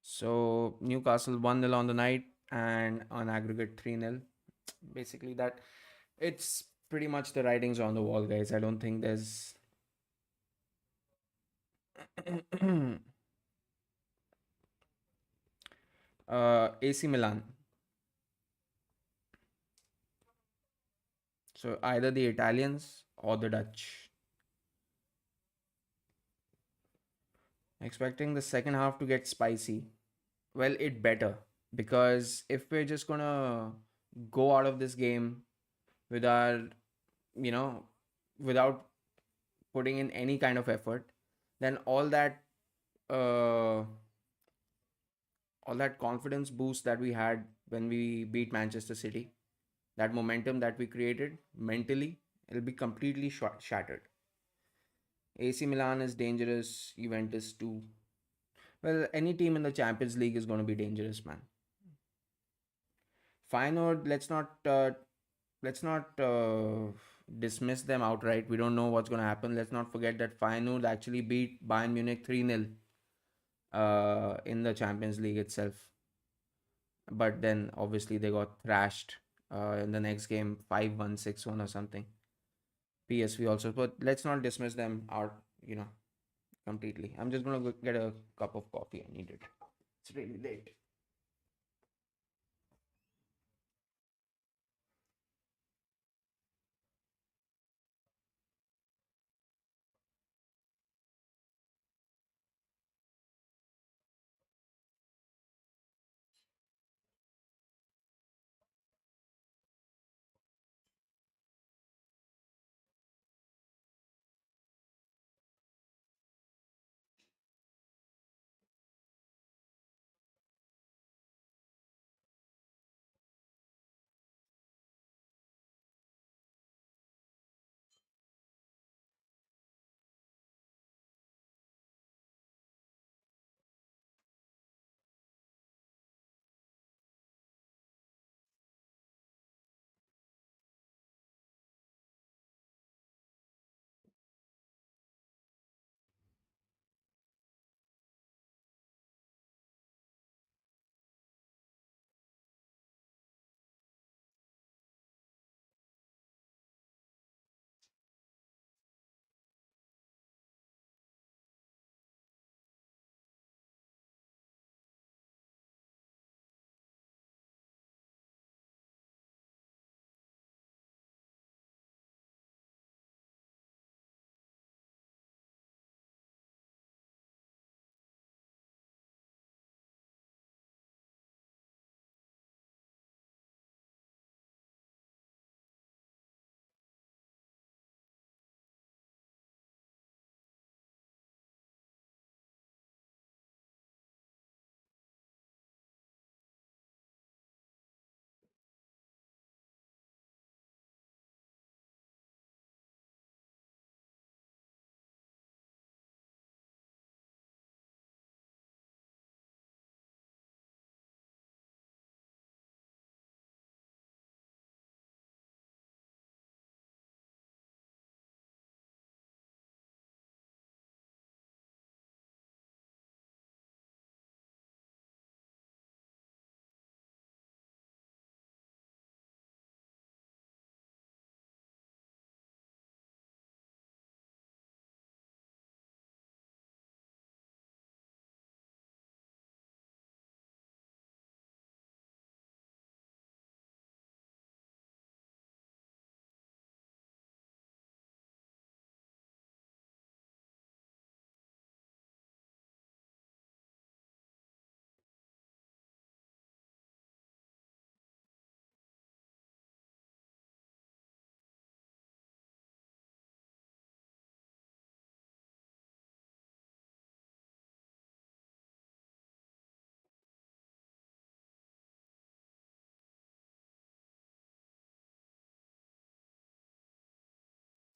S1: So Newcastle 1-0 on the night and on aggregate 3-0. Basically, that it's pretty much the writings on the wall, guys. I don't think there's. AC Milan. So either the Italians or the Dutch. Expecting the second half to get spicy. Well, it better, because if we're just gonna go out of this game with our, you know, without putting in any kind of effort, then uh, all that confidence boost that we had when we beat Manchester City, that momentum that we created mentally, it'll be completely shattered. AC Milan is dangerous. Juventus too. Well, any team in the Champions League is going to be dangerous, man. Feyenoord, let's not dismiss them outright. We don't know what's going to happen. Let's not forget that Feyenoord actually beat Bayern Munich 3-0 in the Champions League itself. But then obviously they got thrashed in the next game, 5-1, 6-1 or something. PSV also. But let's not dismiss them out, completely. I'm just going to go get a cup of coffee. I need it. It's really late.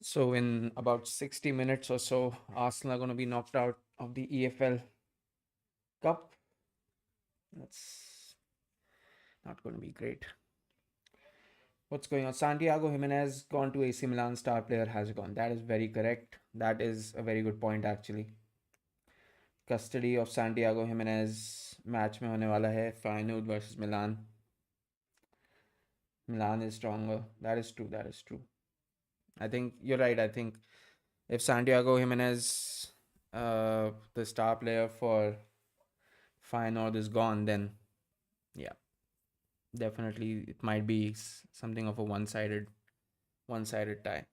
S1: So in about 60 minutes or so, Arsenal are going to be knocked out of the EFL Cup. That's not going to be great. What's going on? Santiago Jimenez gone to AC Milan. Star player has gone. That is very correct. That is a very good point actually. Custody of Santiago Jimenez match में होने वाला है Feyenoord versus Milan. Milan is stronger. That is true. That is true. I think you're right. I think if Santiago Jimenez, the star player for Feyenoord, is gone, then yeah, definitely it might be something of a one-sided tie.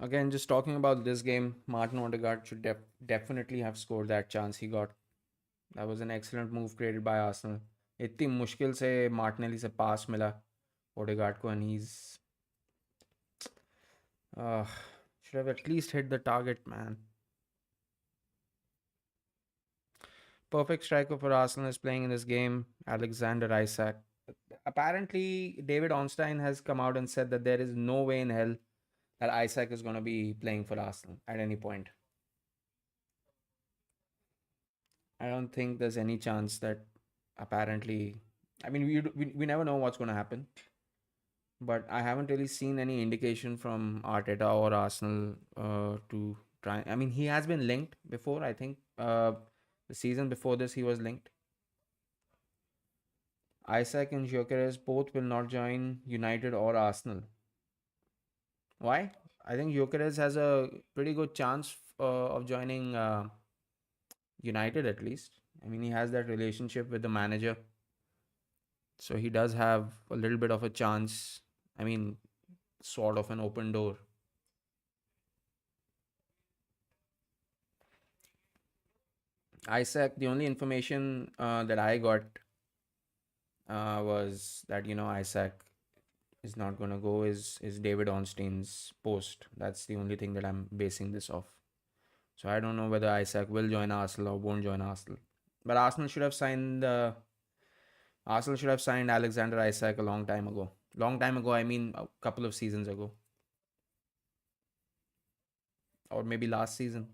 S1: Again, just talking about this game, Martin Odegaard should definitely have scored that chance he got. That was an excellent move created by Arsenal. इतनी मुश्किल से Martinelli से पास मिला Odegaard को, and he's uh, should have at least hit the target, man. Perfect striker for Arsenal is playing in this game, Alexander Isak. Apparently, David Onstein has come out and said that there is no way in hell that Isak is going to be playing for Arsenal at any point. I don't think there's any chance that apparently. I mean, we never know what's going to happen, but I haven't really seen any indication from Arteta or Arsenal to try. I mean, he has been linked before. I think the season before this, he was linked. Isaac and Gyökeres both will not join United or Arsenal. Why? I think Gyökeres has a pretty good chance of joining United at least. I mean, he has that relationship with the manager, so he does have a little bit of a chance. I mean, sort of an open door. Isaac, the only information that I got was that Isaac is not gonna go. Is David Onstein's post? That's the only thing that I'm basing this off. So I don't know whether Isaac will join Arsenal or won't join Arsenal. But Arsenal should have signed Alexander Isaac a long time ago. Long time ago, I mean a couple of seasons ago, or maybe last season.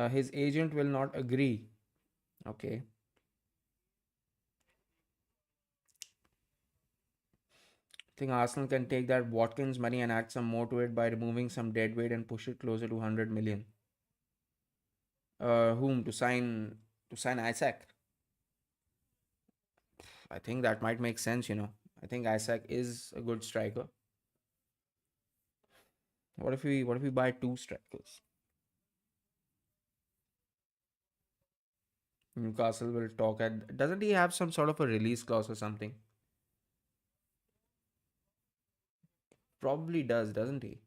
S1: His agent will not agree. Okay. I think Arsenal can take that Watkins money and add some more to it by removing some dead weight and push it closer to 100 million. Whom to sign Isaac? I think that might make sense. I think Isaac is a good striker. What if we buy two strikers? Newcastle will talk at. Doesn't he have some sort of a release clause or something? Probably does, doesn't he?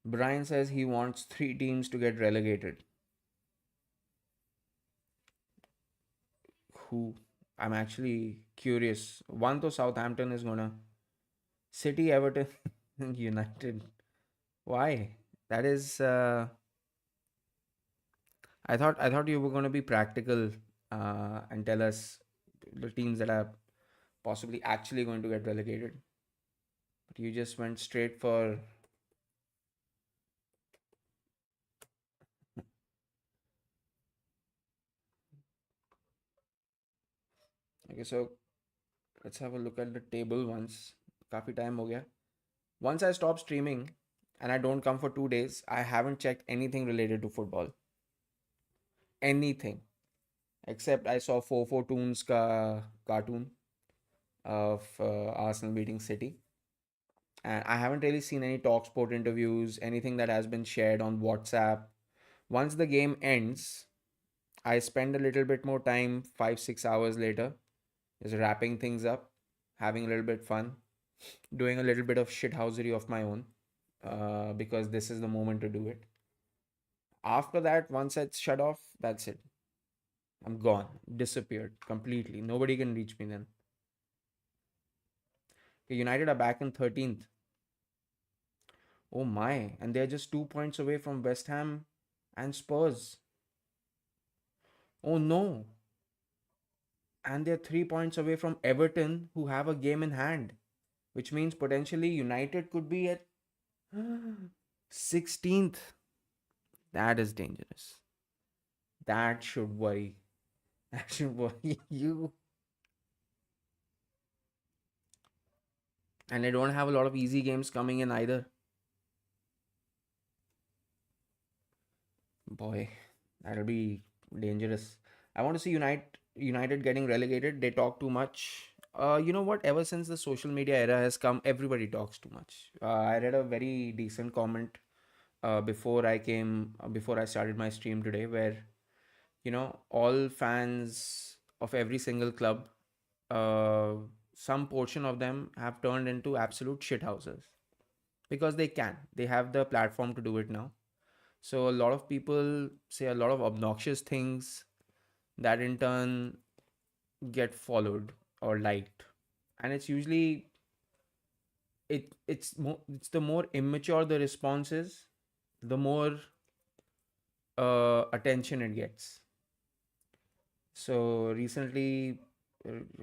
S1: Brian says he wants three teams to get relegated. Who? I'm actually curious. One to Southampton is gonna. City, Everton, and United. Why? That is. I thought you were gonna be practical and tell us the teams that are possibly actually going to get relegated. But you just went straight for. Okay, so let's have a look at the table once. काफी time हो गया. Once I stop streaming and I don't come for 2 days, I haven't checked anything related to football. Anything. Except I saw 4 Toons ka cartoon of Arsenal beating City. And I haven't really seen any Talksport interviews, anything that has been shared on WhatsApp. Once the game ends, I spend a little bit more time, 5, 6 hours later, just wrapping things up, having a little bit fun. doing a little bit of shithousery of my own, because this is the moment to do it. After that, once it's shut off, that's it. I'm gone, disappeared completely. Nobody can reach me then. United are back in 13th. Oh my, and they're just 2 points away from West Ham and Spurs. Oh no, and they're 3 points away from Everton, who have a game in hand, which means potentially United could be at 16th. That is dangerous. That should worry. That should worry you. And they don't have a lot of easy games coming in either. Boy, that'll be dangerous. I want to see United getting relegated. They talk too much. You know what? Ever since the social media era has come, everybody talks too much. I read a very decent comment before I started my stream today, where all fans of every single club, uh, some portion of them have turned into absolute shithouses because they can. They have the platform to do it now. So a lot of people say a lot of obnoxious things that in turn get followed or liked, and it's usually it's the more immature the response is, the more attention it gets. So recently,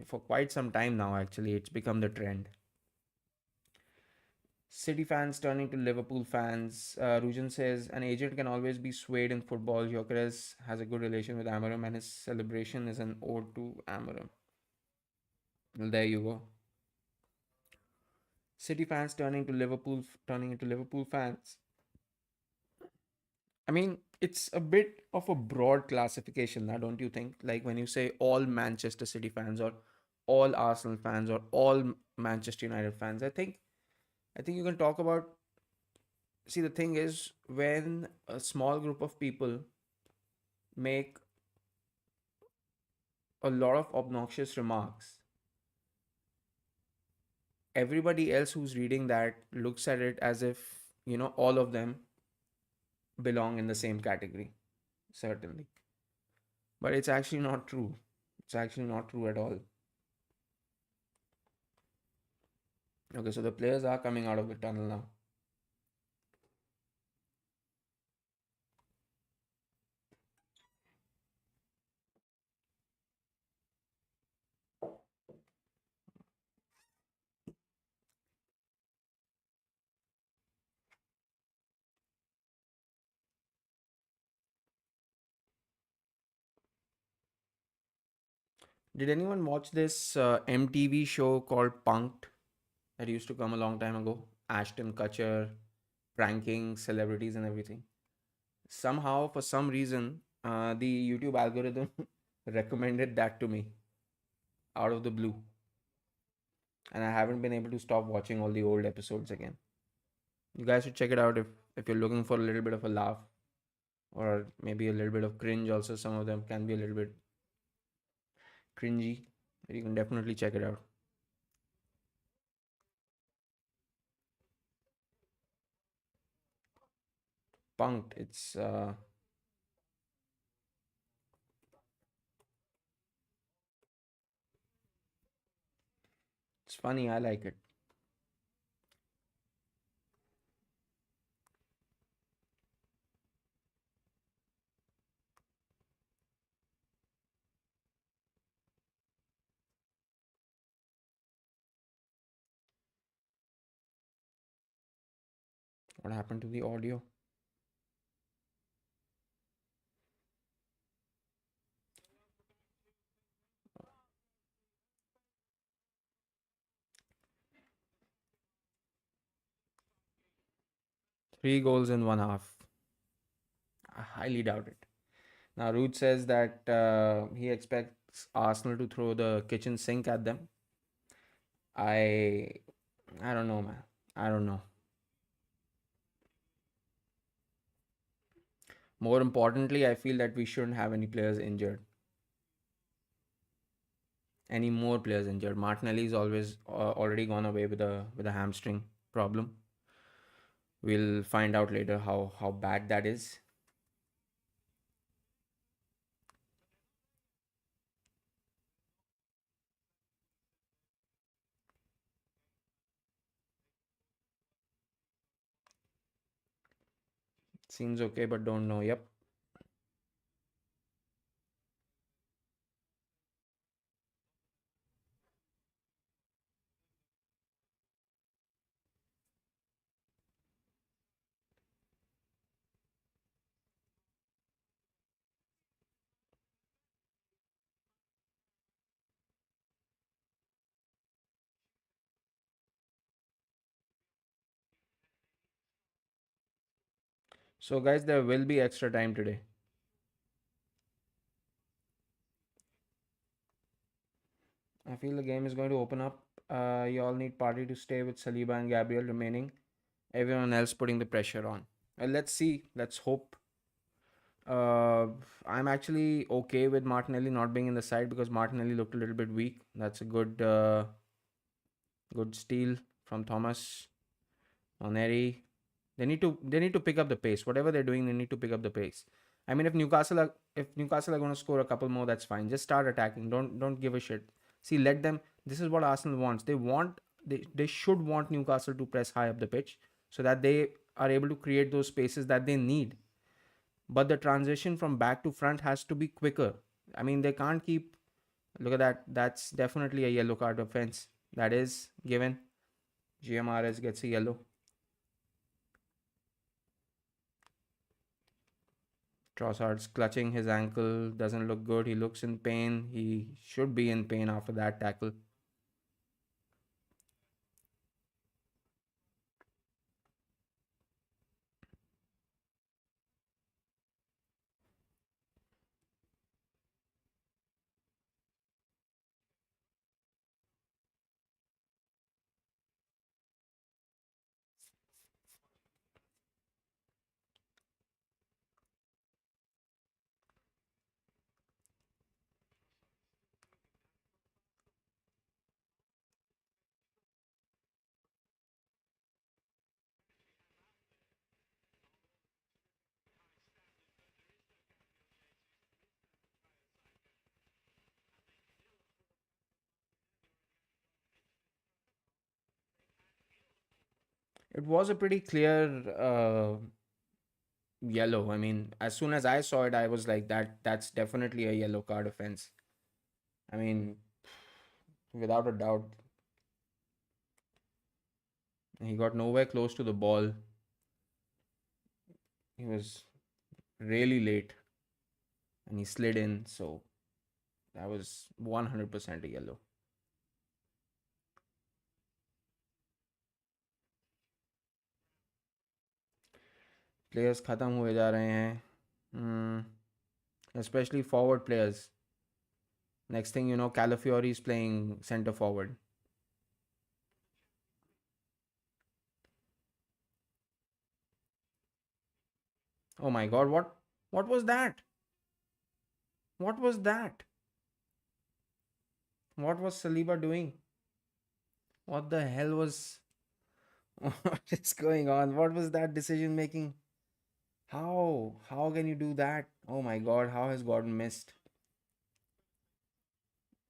S1: for quite some time now, actually, it's become the trend. City fans turning to Liverpool fans. Rujan says an agent can always be swayed in football. Gyökeres has a good relation with Amorim, and his celebration is an ode to Amorim. Well, there you go. City fans turning into Liverpool fans. I mean, it's a bit of a broad classification now, don't you think? Like when you say all Manchester City fans or all Arsenal fans or all Manchester United fans, I think you can talk about. See, the thing is, when a small group of people make a lot of obnoxious remarks, everybody else who's reading that looks at it as if, all of them belong in the same category, certainly. But it's actually not true. It's actually not true at all. Okay, so the players are coming out of the tunnel now. Did anyone watch this MTV show called Punked that used to come a long time ago? Ashton Kutcher pranking celebrities and everything. Somehow, for some reason, the YouTube algorithm recommended that to me out of the blue, and I haven't been able to stop watching all the old episodes again. You guys should check it out if you're looking for a little bit of a laugh or maybe a little bit of cringe. Also, some of them can be a little bit cringy. You can definitely check it out. Punked. It's funny. I like it. What happened to the audio? 3 goals in 1 half. I highly doubt it. Now, Ruth says that he expects Arsenal to throw the kitchen sink at them. I I don't know, man. I don't know. More importantly, I feel that we shouldn't have any players injured. any more players injured. Martinelli's always already gone away with a hamstring problem. We'll find out later how bad that is. Seems okay, but don't know. Yep. So guys, there will be extra time today. I feel the game is going to open up. You all need Party to stay with Saliba and Gabriel remaining. Everyone else putting the pressure on. Let's see. Let's hope. Uh, I'm actually okay with Martinelli not being in the side because Martinelli looked a little bit weak. That's a good steal from Thomas Oneri. They need to pick up the pace. Whatever they're doing, they need to pick up the pace. I mean, if Newcastle are going to score a couple more, that's fine. Just start attacking. Don't give a shit. See, let them. This is what Arsenal wants. They should want Newcastle to press high up the pitch so that they are able to create those spaces that they need. But the transition from back to front has to be quicker. I mean, they can't keep. Look at that. That's definitely a yellow card offense. That is given. GMRS gets a yellow. Trossard's clutching his ankle, doesn't look good. He looks in pain. He should be in pain after that tackle. It was a pretty clear yellow. I mean, as soon as I saw it, I was like, that's definitely a yellow card offense. I mean, without a doubt, he got nowhere close to the ball. He was really late and he slid in. So that was 100% a yellow. Players खत्म हुए जा रहे हैं. Hmm. Especially forward players. Next thing you know, Calafiori is playing center forward. Oh my god, what was that? What was that? What was Saliba doing? What the hell was what is going on? What was that decision making? How? How can you do that? Oh my god, how has Gordon missed?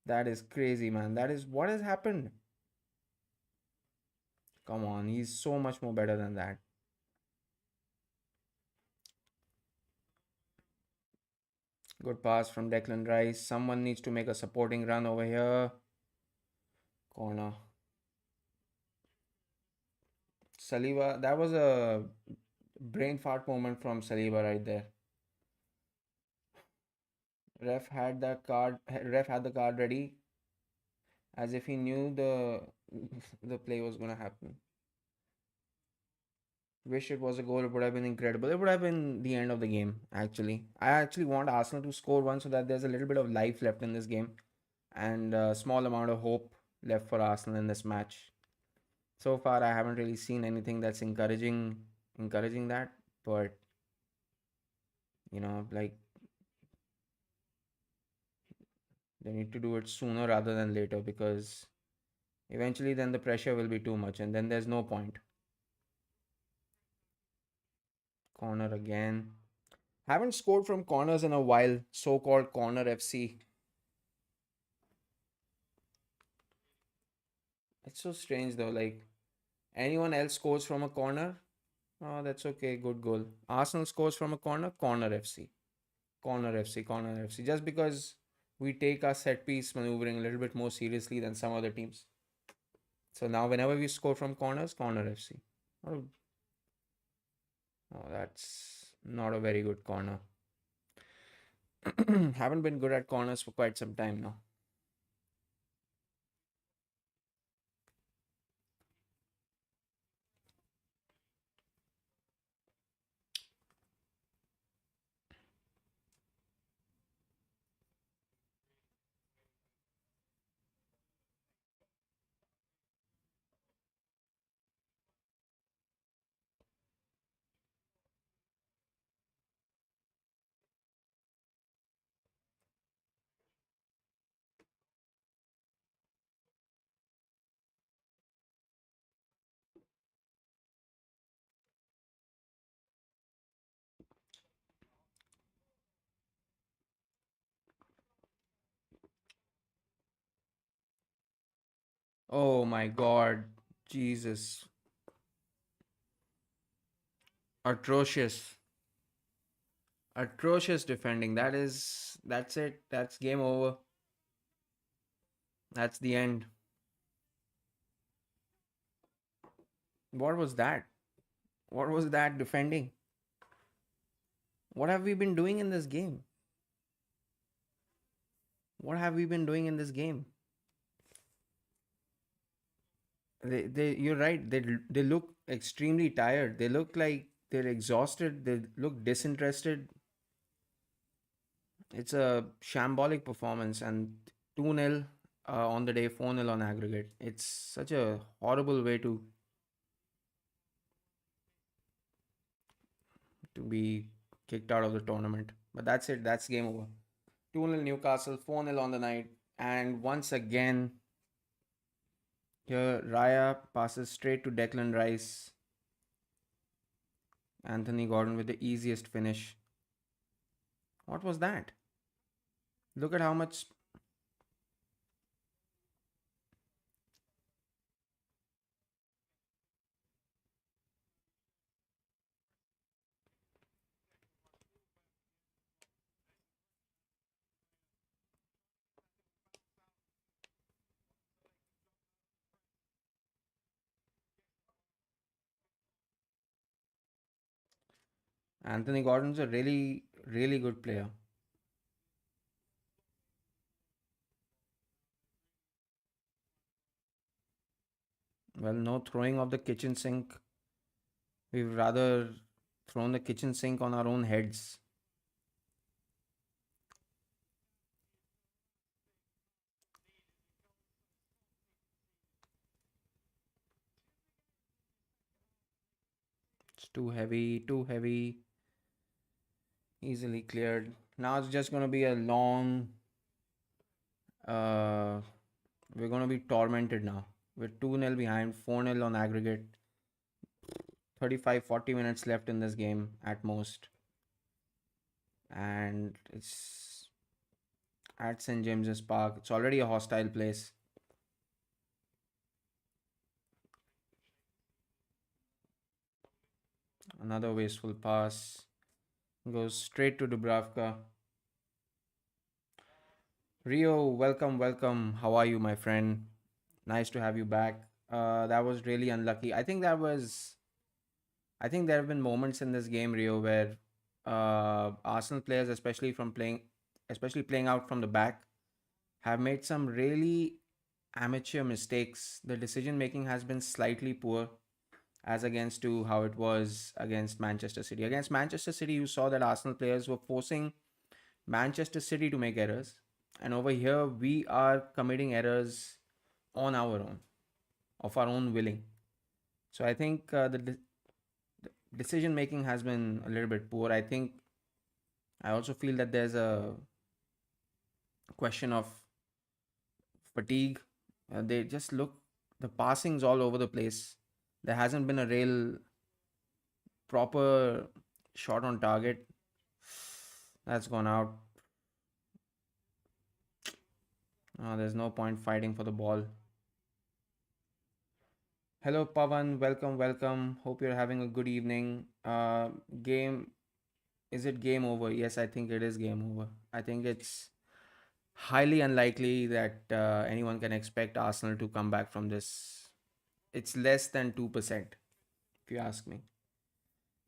S1: That is crazy, man. That is what has happened. Come on, he's so much more better than that. Good pass from Declan Rice. Someone needs to make a supporting run over here. Corner. Saliba, that was a brain fart moment from Saliba right there. Ref had the card ready as if he knew the play was gonna happen. Wish it was a goal. It would have been incredible. It would have been the end of the game. Actually, I actually want Arsenal to score one so that there's a little bit of life left in this game and a small amount of hope left for Arsenal in this match. So far, I haven't really seen anything that's encouraging that. But like They need to do it sooner rather than later, because eventually then the pressure will be too much and then there's no point. Corner again. Haven't scored from corners in a while. So called corner FC. It's so strange though. Like, anyone else scores from a corner, oh, that's okay. Good goal. Arsenal scores from a corner, corner FC. Corner FC, corner FC. Just because we take our set piece maneuvering a little bit more seriously than some other teams. So now, whenever we score from corners, corner FC. Oh, oh, that's not a very good corner. Haven't been good at corners for quite some time now. Oh my god. Jesus. Atrocious. Atrocious defending. That's it. That's game over. That's the end. What was that? What was that defending? What have we been doing in this game? What have we been doing in this game? You're right. They look extremely tired. They look like they're exhausted. They look disinterested. It's a shambolic performance, and 2-0 on the day, 4-0 on aggregate. It's such a horrible way to be kicked out of the tournament. But that's it. That's game over. 2-0 Newcastle, 4-0 on the night. And once again, here Raya passes straight to Declan Rice. Anthony Gordon with the easiest finish. What was that? Look at how much. Anthony Gordon's a really, really good player. Well, no throwing of the kitchen sink. We've rather thrown the kitchen sink on our own heads. It's too heavy, too heavy. Easily cleared. Now it's just going to be a long. Uh, we're going to be tormented now. We're 2-0 behind, 4-0 on aggregate. 35-40 minutes left in this game at most. And it's at St. James's Park. It's already a hostile place. Another wasteful pass. Goes straight to Dubravka. Rio, welcome, welcome. How are you, my friend? Nice to have you back. That was really unlucky. I think there have been moments in this game, Rio, where Arsenal players, especially playing out from the back, have made some really amateur mistakes. The decision making has been slightly poor as against to how it was against Manchester City. Against Manchester City, you saw that Arsenal players were forcing Manchester City to make errors. And over here, we are committing errors on our own, of our own willing. So I think the decision making has been a little bit poor. I also feel that there's a question of fatigue. They just look, the passing's all over the place. There hasn't been a real proper shot on target. That's gone out. There's no point fighting for the ball. Hello, Pavan. Welcome, welcome. Hope you're having a good evening. Game, is it game over? Yes, I think it is game over. I think it's highly unlikely that anyone can expect Arsenal to come back from this. It's less than 2%, if you ask me.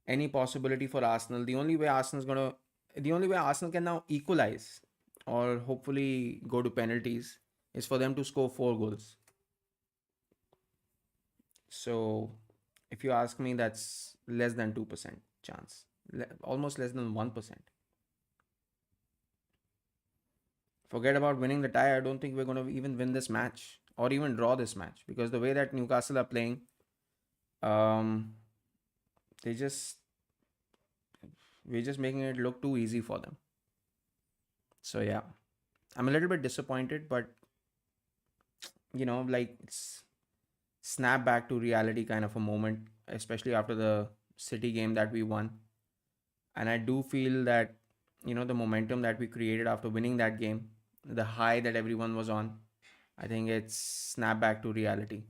S1: Any possibility for Arsenal? The only way Arsenal can now equalize or hopefully go to penalties is for them to score 4 goals. So, if you ask me, that's less than 2% chance, almost less than 1%. Forget about winning the tie. I don't think we're going to even win this match or even draw this match because the way that Newcastle are playing, um, they just we're just making it look too easy for them. So yeah, I'm a little bit disappointed, but like it's snap back to reality kind of a moment, especially after the City game that we won. And I do feel that the momentum that we created after winning that game, the high that everyone was on, I think it's snap back to reality.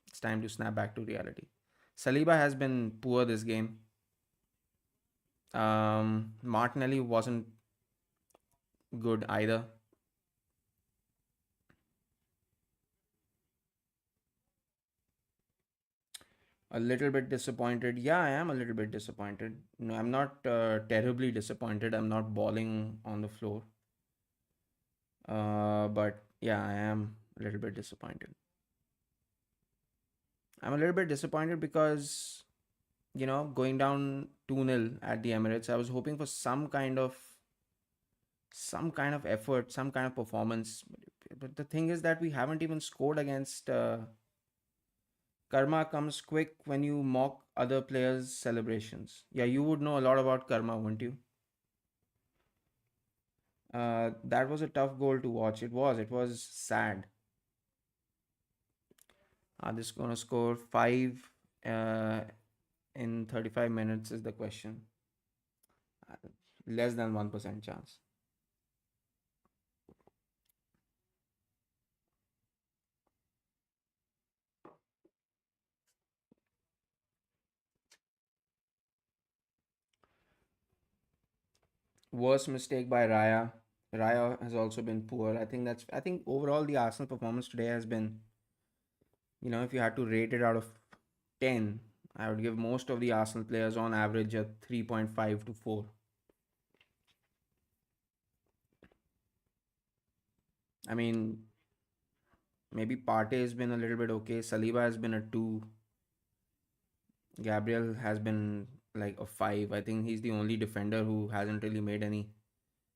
S1: It's time to snap back to reality. Saliba has been poor this game. Martinelli wasn't good either. A little bit disappointed. Yeah, I am a little bit disappointed. No, I'm not terribly disappointed. I'm not bawling on the floor. But yeah, I am a little bit disappointed. I'm a little bit disappointed because, going down 2-0 at the Emirates, I was hoping for some kind of effort, some kind of performance. But the thing is that we haven't even scored against Karma comes quick when you mock other players' celebrations. Yeah, you would know a lot about Karma, wouldn't you? That was a tough goal to watch. It was sad. This going to score 5 uh, in 35 minutes is the question. Uh, Less than 1% chance. Worst mistake by Raya. Raya has also been poor. I think overall the Arsenal performance today has been, if you had to rate it out of 10, I would give most of the Arsenal players on average a 3.5 to 4. I mean, maybe Partey has been a little bit okay. Saliba has been a 2. Gabriel has been like a 5. I think he's the only defender who hasn't really made any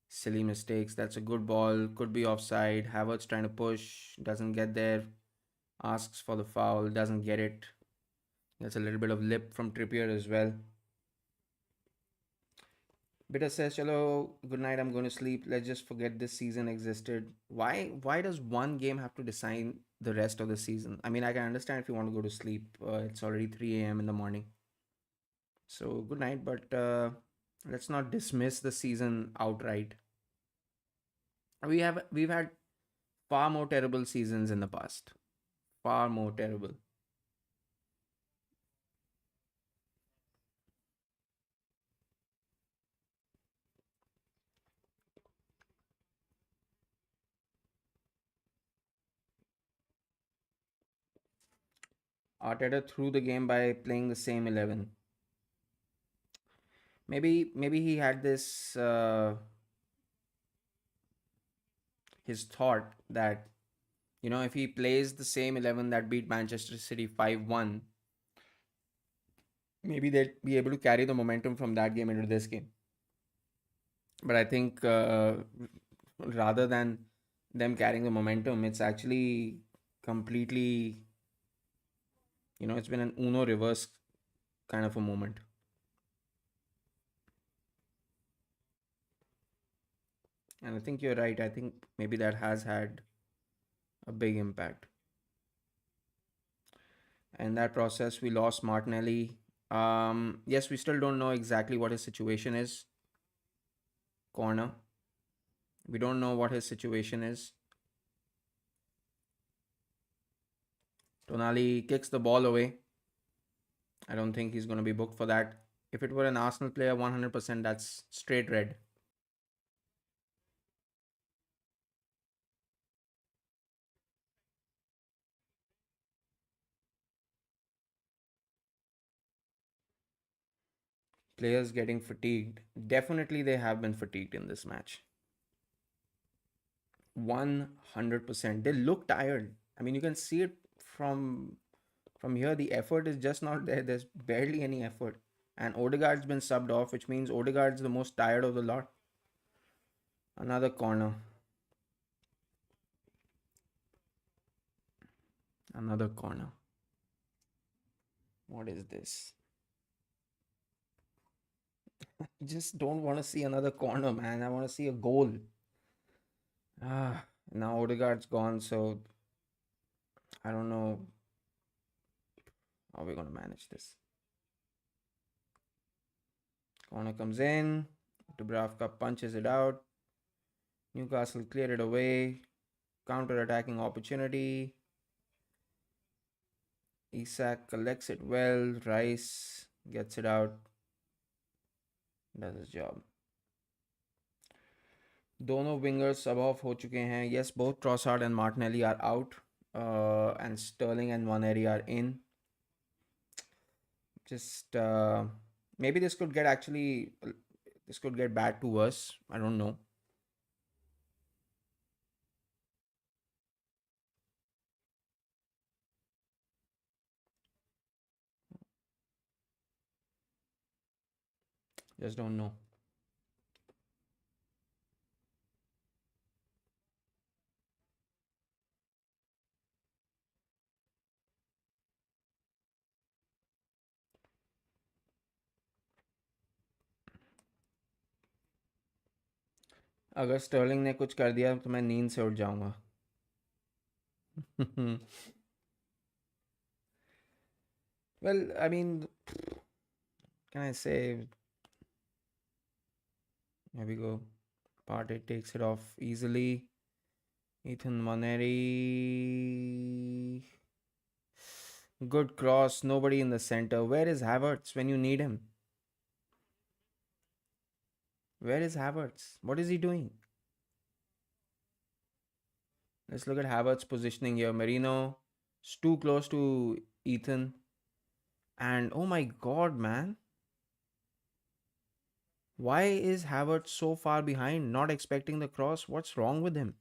S1: silly mistakes. That's a good ball. Could be offside. Havertz trying to push. Doesn't get there. Asks for the foul. Doesn't get it. That's a little bit of lip from Trippier as well. Bitter says, "Hello, good night. I'm going to sleep. Let's just forget this season existed." Why does one game have to decide the rest of the season? I mean, I can understand if you want to go to sleep. It's already 3 a.m. in the morning. So good night, but let's not dismiss the season outright. We've had far more terrible seasons in the past. Far more terrible. Arteta threw the game by playing the same 11. Maybe he had this his thought that if he plays the same 11 that beat Manchester City 5-1, maybe they'll be able to carry the momentum from that game into this game. But I think rather than them carrying the momentum, it's actually completely, it's been an Uno reverse kind of a moment. And I think you're right. I think maybe that has had a big impact. In that process, we lost Martinelli. Yes, we still don't know exactly what his situation is. Corner. We don't know what his situation is. Tonali kicks the ball away. I don't think he's going to be booked for that. If it were an Arsenal player, 100% that's straight red. Players getting fatigued. Definitely they have been fatigued in this match. 100%. They look tired. I mean, you can see it from here. The effort is just not there. There's barely any effort. And Odegaard's been subbed off, which means Odegaard's the most tired of the lot. Another corner. Another corner. What is this? Just don't want to see another corner, man. I want to see a goal. Now Odegaard's gone, so I don't know how we're gonna manage this. Corner comes in. Dubravka punches it out. Newcastle cleared it away. Counter attacking opportunity. Isak collects it well. Rice gets it out. Does his job. दोनों wingers सब off हो चुके हैं. Yes, both Trossard and Martinelli are out. And Sterling and Waneri are in. Just maybe this could get bad to us. I don't know. Just don't know. अगर Stirling ने कुछ कर दिया तो मैं नींद से उठ जाऊंगा. Well, I mean, can I say? Here we go. Partey takes it off easily. Ethan Moneri. Good cross. Nobody in the center. Where is Havertz when you need him? Where is Havertz? What is he doing? Let's look at Havertz's positioning here. Merino is too close to Ethan. And oh my god, man. Why is Havertz so far behind? Not expecting the cross? What's wrong with him?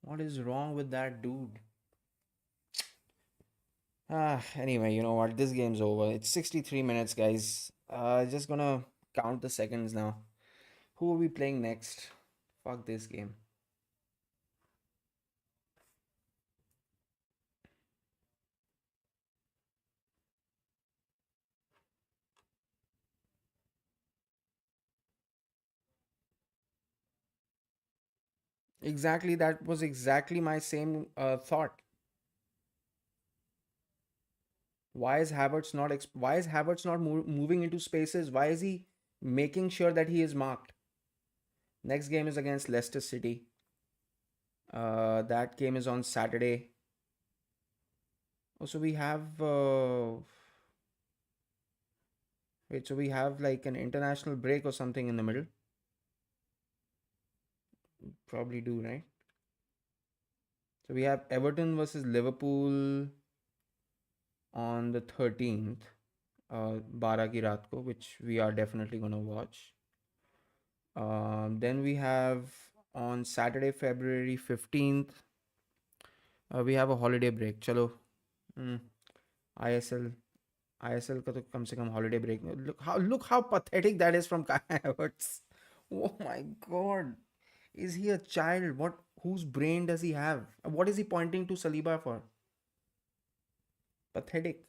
S1: What is wrong with that dude? Anyway, you know what? This game's over. It's 63 minutes, guys. Just gonna count the seconds now. Who are we playing next? Fuck this game. Exactly, that was exactly my same thought. Why is Havertz not moving into spaces? Why is he making sure that he is marked? Next game is against Leicester City. That game is on Saturday. Also, we have wait, so we have like an international break or something in the middle. Probably do, right? So we have Everton versus Liverpool on the 13th, 12 ki raat ko, which we are definitely going to watch. Then we have on Saturday, February 15th, we have a holiday break. Chalo, ISL ISL का तो कम से कम holiday break. Look how pathetic that is from Kai Havertz. Oh my god. Is he a child? Whose brain does he have? What is he pointing to Saliba for? Pathetic.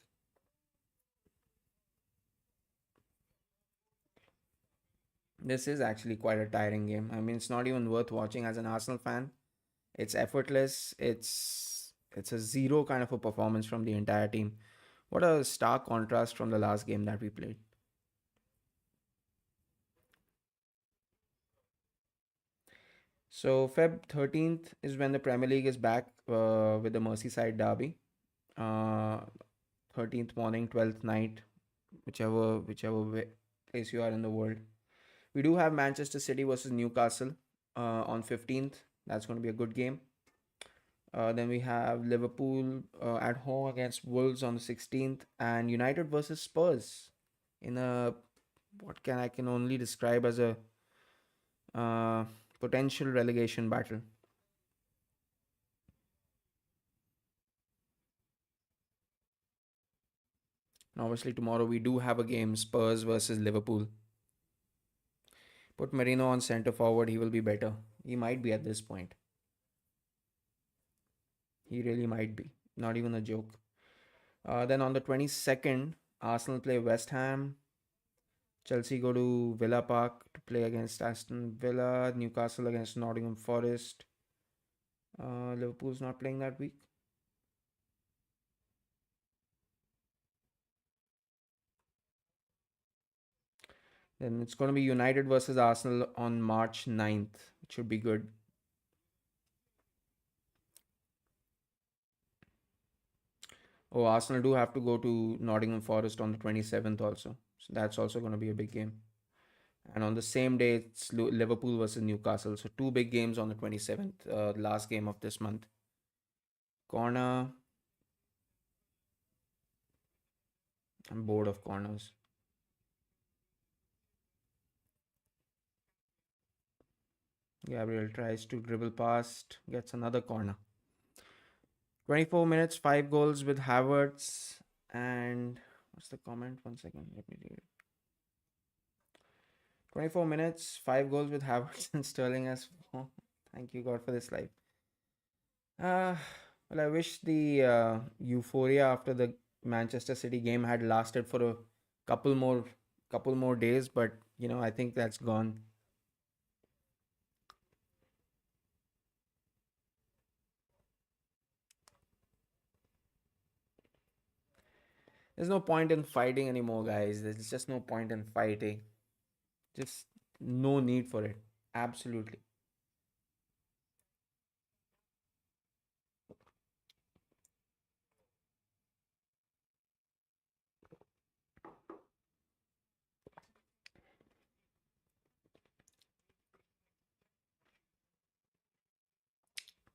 S1: This is actually quite a tiring game. I mean, it's not even worth watching as an Arsenal fan. It's effortless. It's a zero kind of a performance from the entire team. What a stark contrast from the last game that we played. So Feb 13th is when the Premier League is back with the Merseyside derby. Uh, 13th morning, 12th night, place you are in the world. We do have Manchester City versus Newcastle on 15th. That's going to be a good game. Then we have Liverpool at home against Wolves on the 16th, and United versus Spurs in a I can only describe as a uh, potential relegation battle. And obviously tomorrow we do have a game, Spurs versus Liverpool. Put Marino on centre forward, he will be better. He might be at this point. He really might be. Not even a joke. Then on the 22nd, Arsenal play West Ham. Chelsea go to Villa Park to play against Aston Villa. Newcastle against Nottingham Forest. Liverpool's not playing that week. Then it's going to be United versus Arsenal on March 9th. It should be good. Oh, Arsenal do have to go to Nottingham Forest on the 27th also. So that's also going to be a big game. And on the same day, it's Liverpool versus Newcastle. So two big games on the 27th, last game of this month. Corner. I'm bored of corners. Gabriel tries to dribble past, gets another corner. 24 minutes, 5 goals with Havertz. And what's the comment? 1 second, let me read it. 24 minutes, 5 goals with Havertz and Sterling as. Oh, thank you, God, for this life. Uh, well, I wish the euphoria after the Manchester City game had lasted for a couple more couple more days, but I think that's gone. There's no point in fighting anymore, guys. There's just no point in fighting. Just no need for it. Absolutely.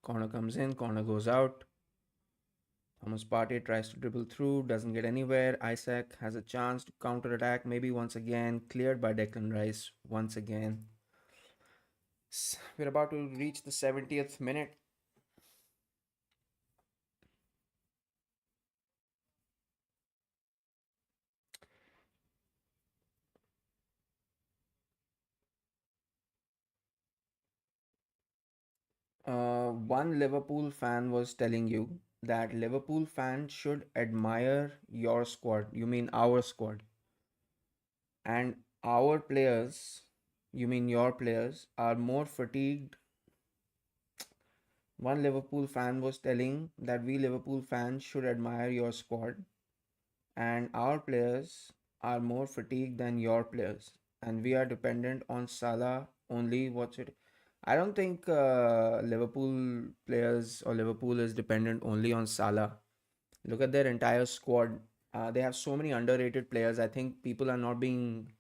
S1: Corner comes in, corner goes out. Thomas Partey tries to dribble through, doesn't get anywhere. Isaac has a chance to counter attack, maybe once again. Cleared by Declan Rice once again. We're about to reach the 70th minute. One Liverpool fan was telling you that Liverpool fans should admire your squad. You mean our squad. And our players, you mean your players, are more fatigued. One Liverpool fan was telling that we Liverpool fans should admire your squad, and our players are more fatigued than your players, and we are dependent on Salah only. What's it? I don't think Liverpool players or Liverpool is dependent only on Salah. Look at their entire squad. They have so many underrated players. I think people are not being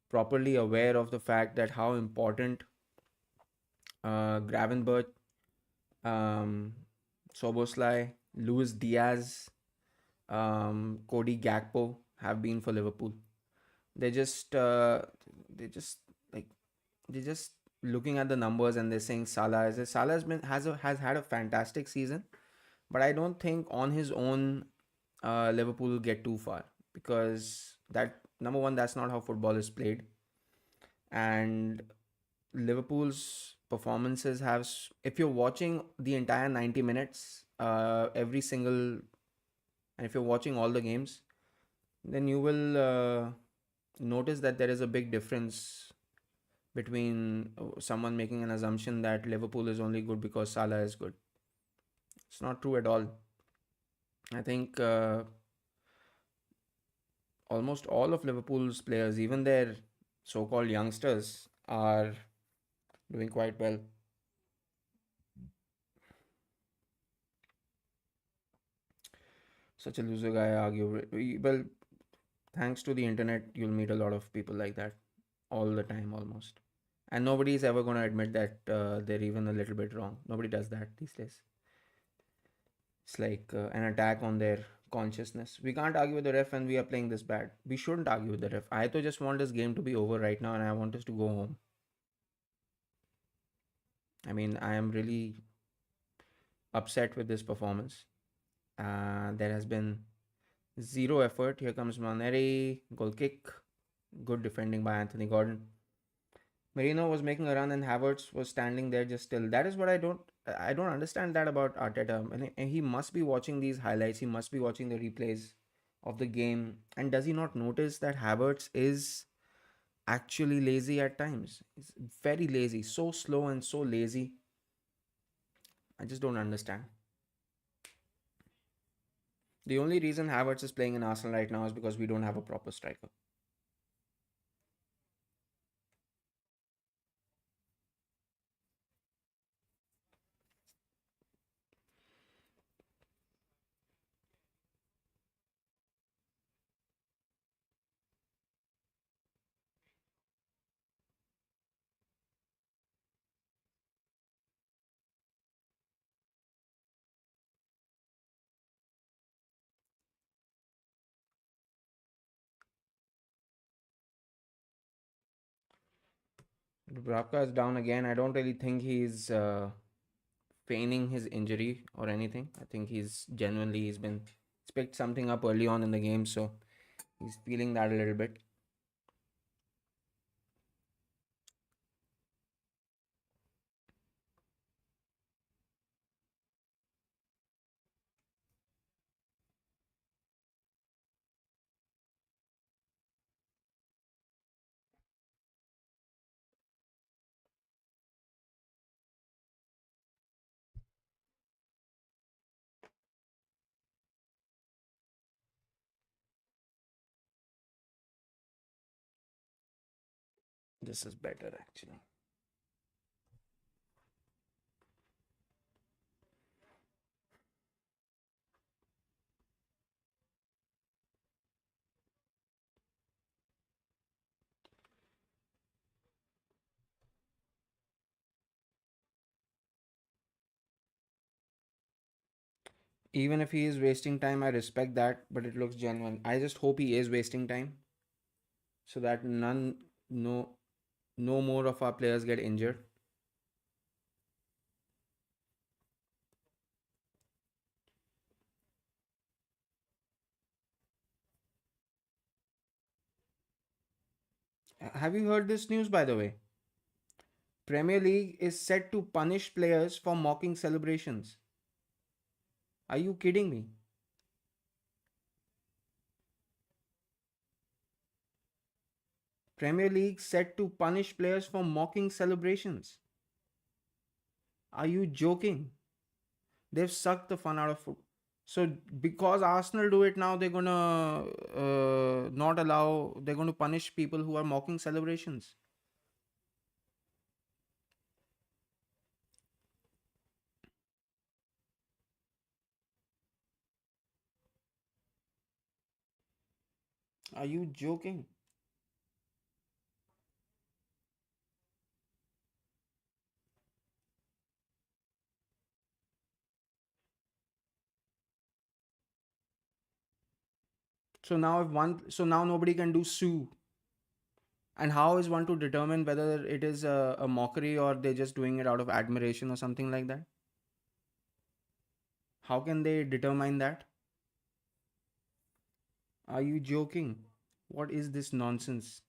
S1: properly aware of the fact that how important Gravenberch, um, Soboslai, Luis Diaz, Cody Gakpo have been for Liverpool. They just they just like they're just looking at the numbers and they're saying Salah has had a fantastic season, but I don't think on his own Liverpool will get too far because that number one, that's not how football is played, and Liverpool's performances if you're watching the entire 90 minutes, every single, and if you're watching all the games, then you will notice that there is a big difference between someone making an assumption that Liverpool is only good because Salah is good. It's not true at all. I think almost all of Liverpool's players, even their so-called youngsters, are doing quite well. Such a loser guy, argue. Well, thanks to the internet, you'll meet a lot of people like that all the time almost. And nobody's ever going to admit that they're even a little bit wrong. Nobody does that these days. It's like an attack on their consciousness. We can't argue with the ref when we are playing this bad. We shouldn't argue with the ref. I just want this game to be over right now and I want us to go home. I mean, I am really upset with this performance. There has been zero effort. Here comes Maneri, goal kick, good defending by Anthony Gordon. Marino was making a run and Havertz was standing there just still. That is what I don't understand that about Arteta. And he must be watching these highlights. He must be watching the replays of the game. And does he not notice that Havertz is actually lazy at times? He's very lazy, so slow and so lazy. I just don't understand. The only reason Havertz is playing in Arsenal right now is because we don't have a proper striker. Dubravka is down again. I don't really think he's feigning his injury or anything. I think he's picked something up early on in the game, so he's feeling that a little bit. This is better actually. Even if he is wasting time, I respect that, but it looks genuine. I just hope he is wasting time so that no, no more of our players get injured. Have you heard this news, by the way? Premier League is set to punish players for mocking celebrations. Are you kidding me? Premier League set to punish players for mocking celebrations. Are you joking? They've sucked the fun out of football. So because Arsenal do it now, they're gonna not allow. They're going to punish people who are mocking celebrations. Are you joking? So now nobody can do sue. And how is one to determine whether it is a mockery or they're just doing it out of admiration or something like that? How can they determine that? Are you joking? What is this nonsense?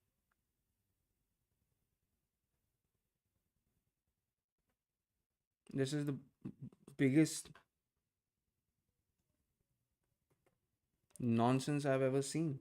S1: This is the biggest nonsense I've ever seen.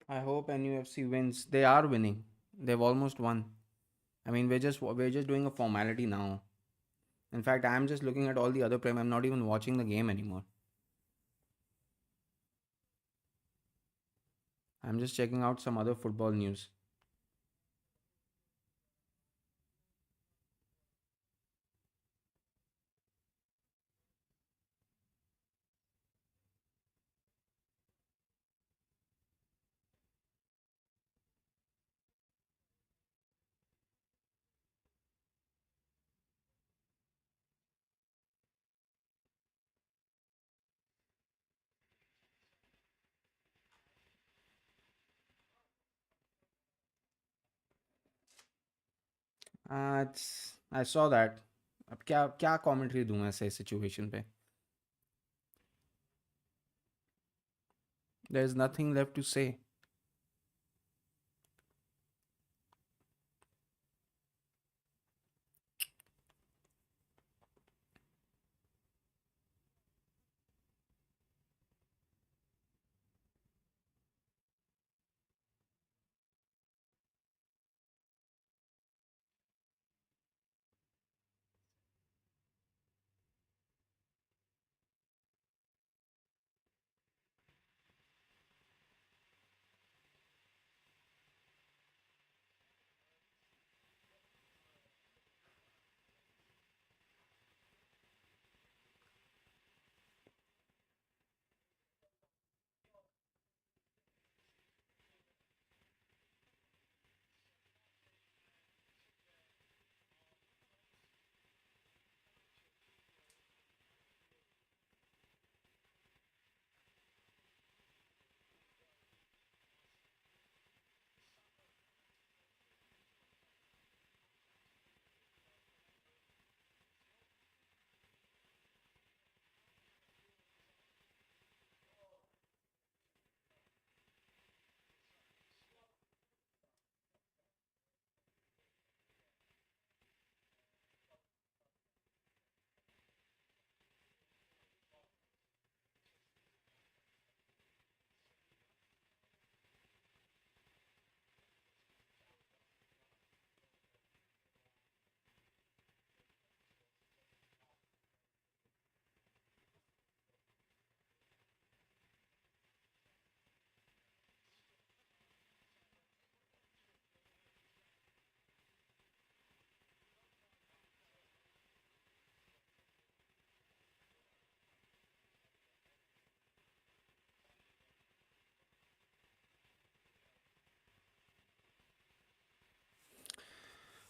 S1: I hope NUFC wins. They are winning. They've almost won. I mean, we're just doing a formality now. In fact, I'm just looking at all the other prem. I'm not even watching the game anymore. I'm just checking out some other football news. I saw that. अब क्या क्या commentary दूँ ऐसे situation पे? There's nothing left to say.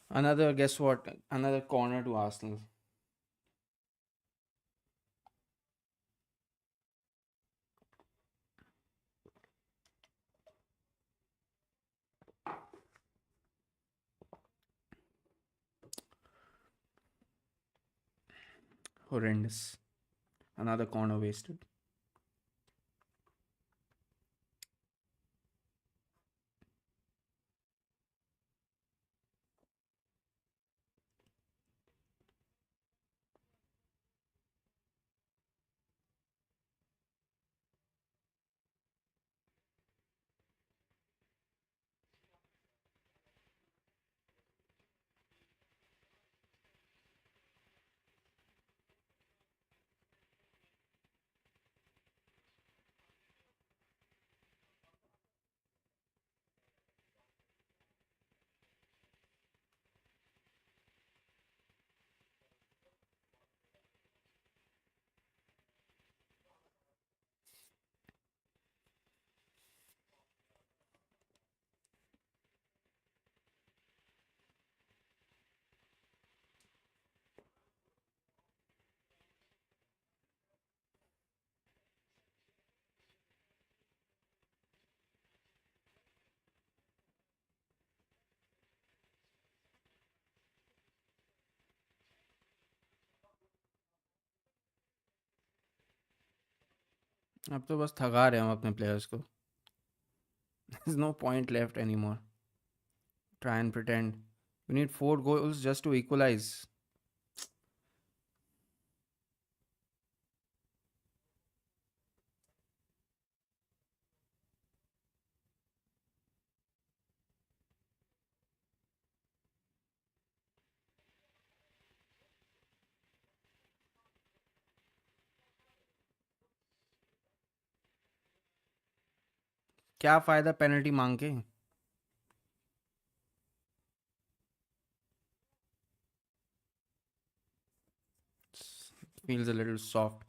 S1: Another, guess what? Another corner to Arsenal. Horrendous. Another corner wasted. अब तो बस थका रहे हम अपने players को. There's no point left anymore. Try and pretend. We need 4 goals just to equalize. क्या फायदा पेनल्टी मांग के? Feels a little soft.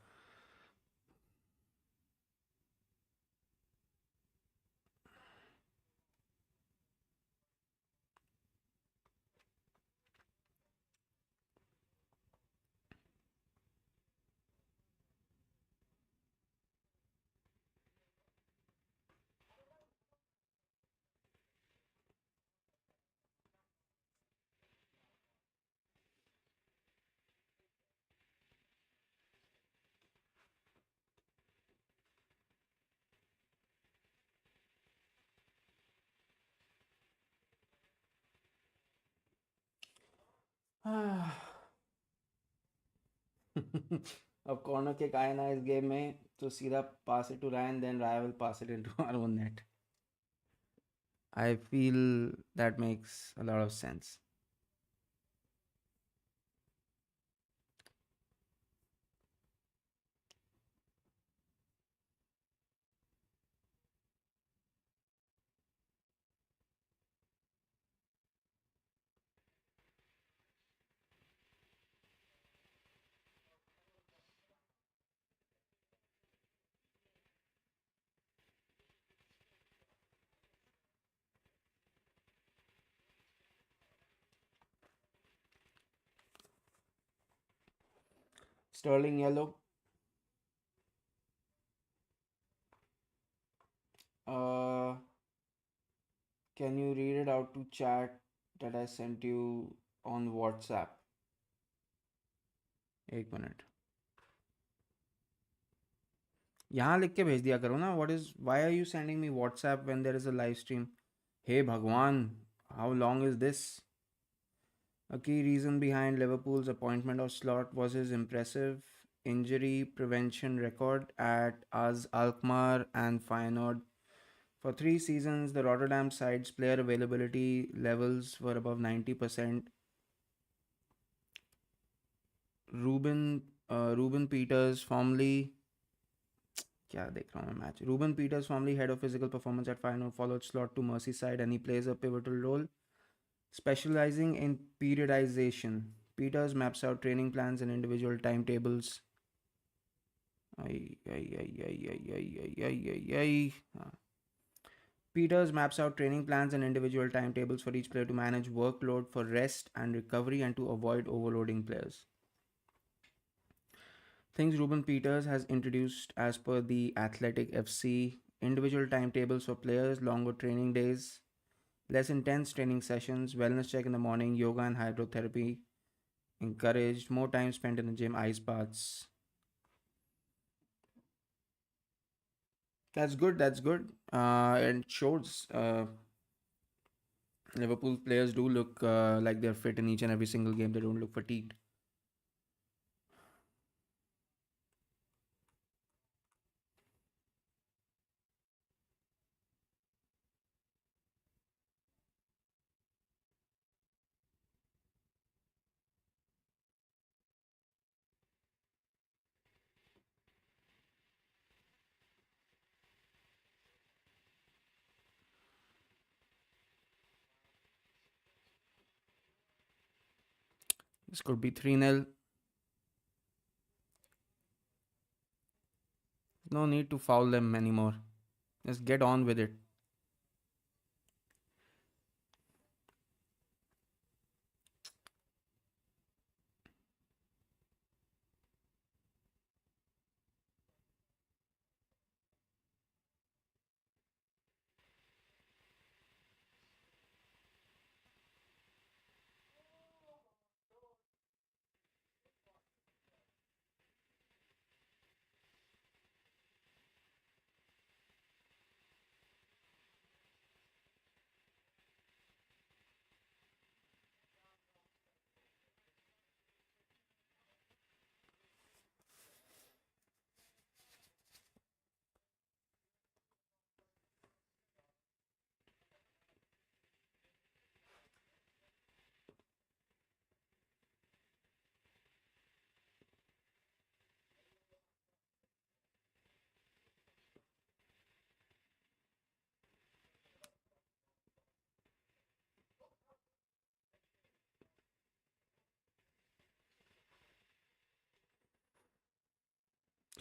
S1: अब कॉर्नर किक आए ना इस गेम में तो सीधा pass it to Ryan, then Rai will pass it into our own net. I feel that makes a lot of sense. Sterling yellow. Uh, can you read it out to chat that I sent you on WhatsApp? एक minute. यहाँ लिख के भेज दिया करो ना. Why are you sending me WhatsApp when there is a live stream? Hey Bhagwan, how long is this? A key reason behind Liverpool's appointment of Slot was his impressive injury prevention record at AZ Alkmaar and Feyenoord. For 3 seasons, the Rotterdam side's player availability levels were above 90%. Ruben Peters, formerly क्या देख रहा हूँ मैं match. Ruben Peters, formerly head of physical performance at Feyenoord, followed Slot to Merseyside, and he plays a pivotal role, specializing in periodization. Peters maps out training plans and individual timetables. Ay, ay, ay, ay, ay, ay, ay, ay, ay, ay. Peters maps out training plans and individual timetables for each player to manage workload for rest and recovery and to avoid overloading players. Things Ruben Peters has introduced as per the Athletic FC: individual timetables for players, longer training days, less intense training sessions, wellness check in the morning, yoga and hydrotherapy encouraged, more time spent in the gym, ice baths. That's good. That's good. And shows Liverpool players do look like they're fit in each and every single game. They don't look fatigued. This could be 3-0. No need to foul them anymore. Just get on with it.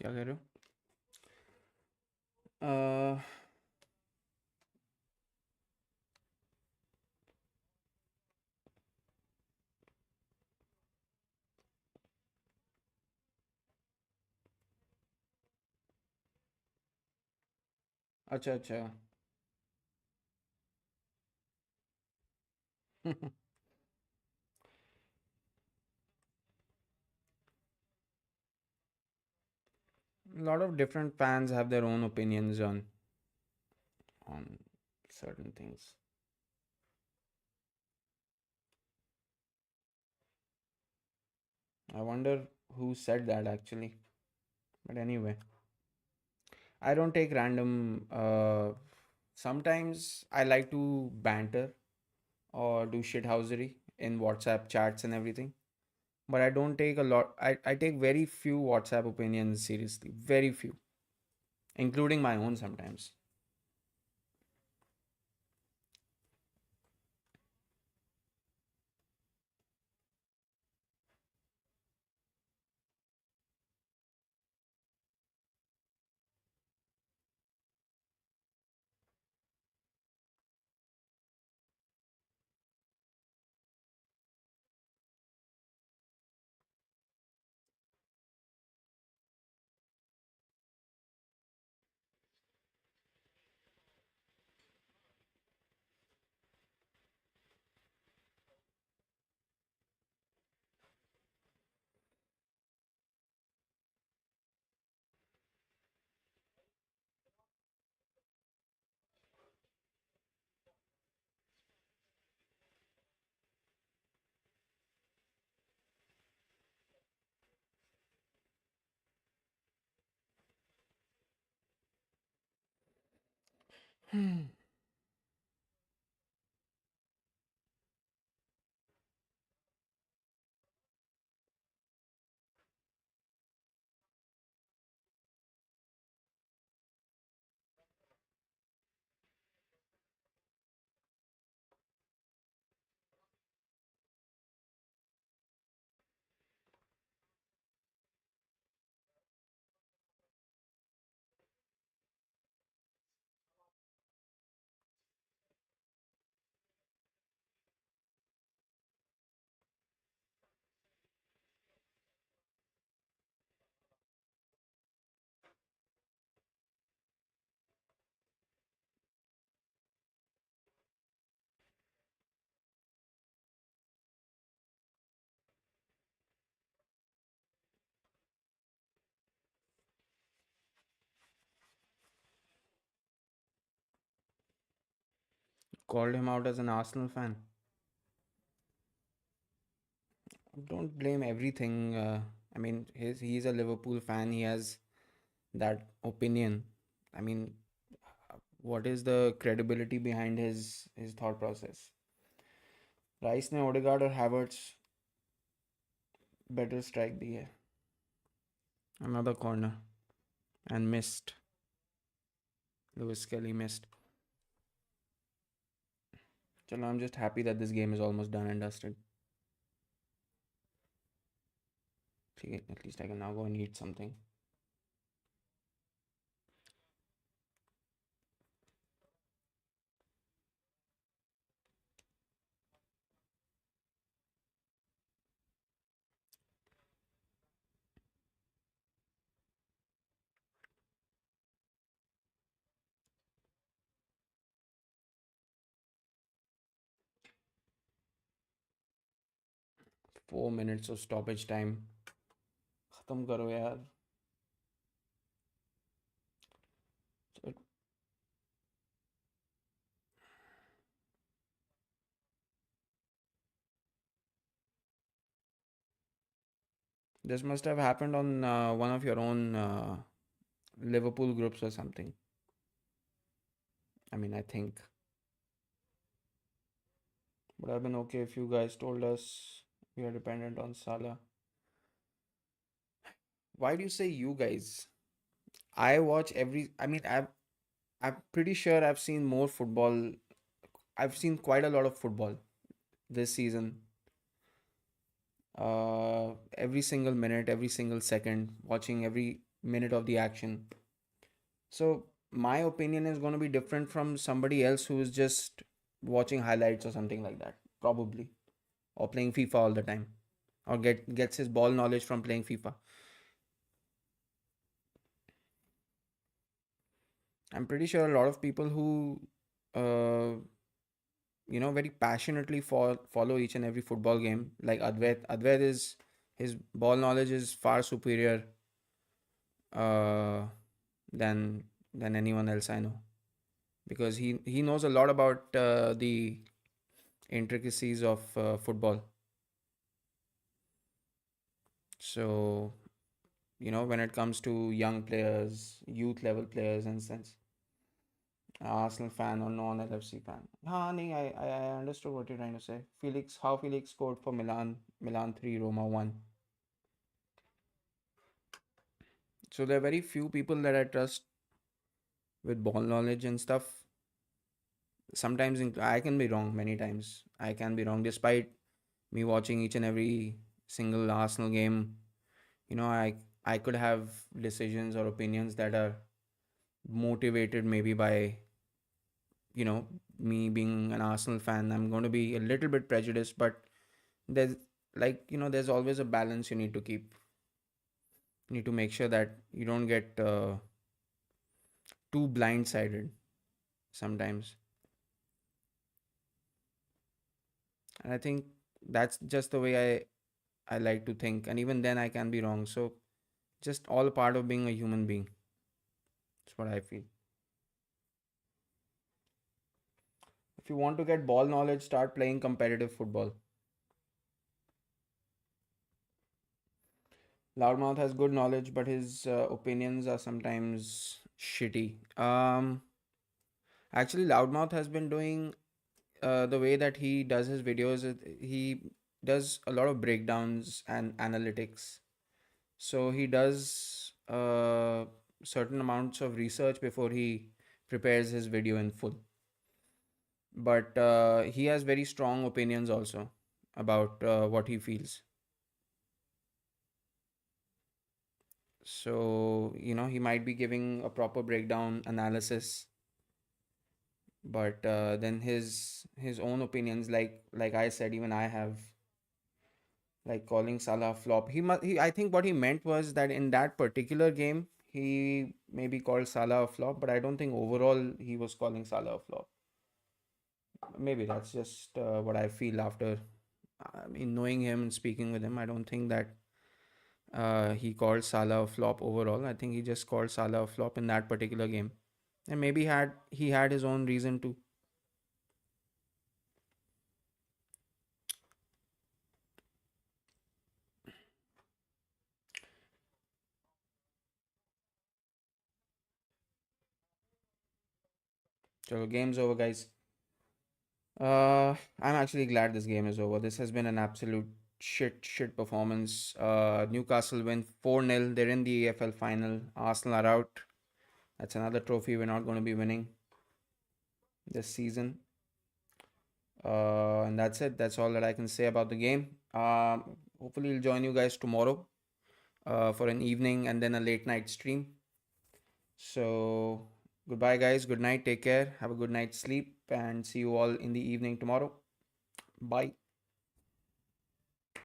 S1: क्या कह रहे हो? अच्छा अच्छा। A lot of different fans have their own opinions on certain things. I wonder who said that actually. But anyway, I don't take random. Sometimes I like to banter or do shithousery in WhatsApp chats and everything. But I don't take a lot. I take very few WhatsApp opinions seriously. Very few, including my own sometimes. Hmm. Called him out as an Arsenal fan. Don't blame everything. I mean, he's a Liverpool fan. He has that opinion. I mean, what is the credibility behind his thought process? Rice ने Odegaard और Havertz better strike दी है. Another corner and missed. Lewis Kelly missed. Chalo, I'm just happy that this game is almost done and dusted. Okay, at least I can now go and eat something. 4 minutes of stoppage time. खत्म करो यार. So this must have happened on one of your own Liverpool groups or something. I mean, I think would have been okay if you guys told us we are dependent on Salah. Why do you say you guys? I watch every. I mean, I'm pretty sure I've seen more football. I've seen quite a lot of football this season. Every single minute, every single second, watching every minute of the action. So my opinion is going to be different from somebody else who is just watching highlights or something like that, probably, or playing FIFA all the time, or gets his ball knowledge from playing FIFA. I'm pretty sure a lot of people who, uh, very passionately follow each and every football game, like Advait. Advait is his ball knowledge is far superior uh, than anyone else I know, because he knows a lot about the intricacies of football. So when it comes to young players, youth level players, and sense, Arsenal fan or non-LFC fan. हाँ नहीं, I understood what you're trying to say. Felix scored for Milan 3, Roma 1. So there are very few people that I trust with ball knowledge and stuff. Sometimes I can be wrong. Many times I can be wrong, despite me watching each and every single Arsenal game. I could have decisions or opinions that are motivated maybe by you know me being an Arsenal fan. I'm going to be a little bit prejudiced, but there's there's always a balance you need to keep. You need to make sure that you don't get too blindsided sometimes. And I think that's just the way I like to think. And even then I can be wrong. So just all a part of being a human being. That's what I feel. If you want to get ball knowledge, start playing competitive football. Loudmouth has good knowledge, but his opinions are sometimes shitty. Actually, Loudmouth has been doing the way that he does his videos. He does a lot of breakdowns and analytics. So he does certain amounts of research before he prepares his video in full. But he has very strong opinions also about what he feels. So he might be giving a proper breakdown analysis, but then his own opinions, like I said, even I have, like calling Salah flop. I think what he meant was that in that particular game he maybe called Salah a flop, but I don't think overall he was calling Salah a flop. Maybe that's just what I feel after, I mean, knowing him and speaking with him. I don't think that he called Salah a flop overall. I think he just called Salah a flop in that particular game, and maybe he had his own reason to. So game's over, guys. I'm actually glad this game is over. This has been an absolute shit performance. Newcastle win 4-0. They're in the EFL final. Arsenal are out. That's another trophy we're not going to be winning this season. And that's it. That's all that I can say about the game. Hopefully, we'll join you guys tomorrow for an evening and then a late night stream. So, goodbye, guys. Good night. Take care. Have a good night's sleep and see you all in the evening tomorrow. Bye.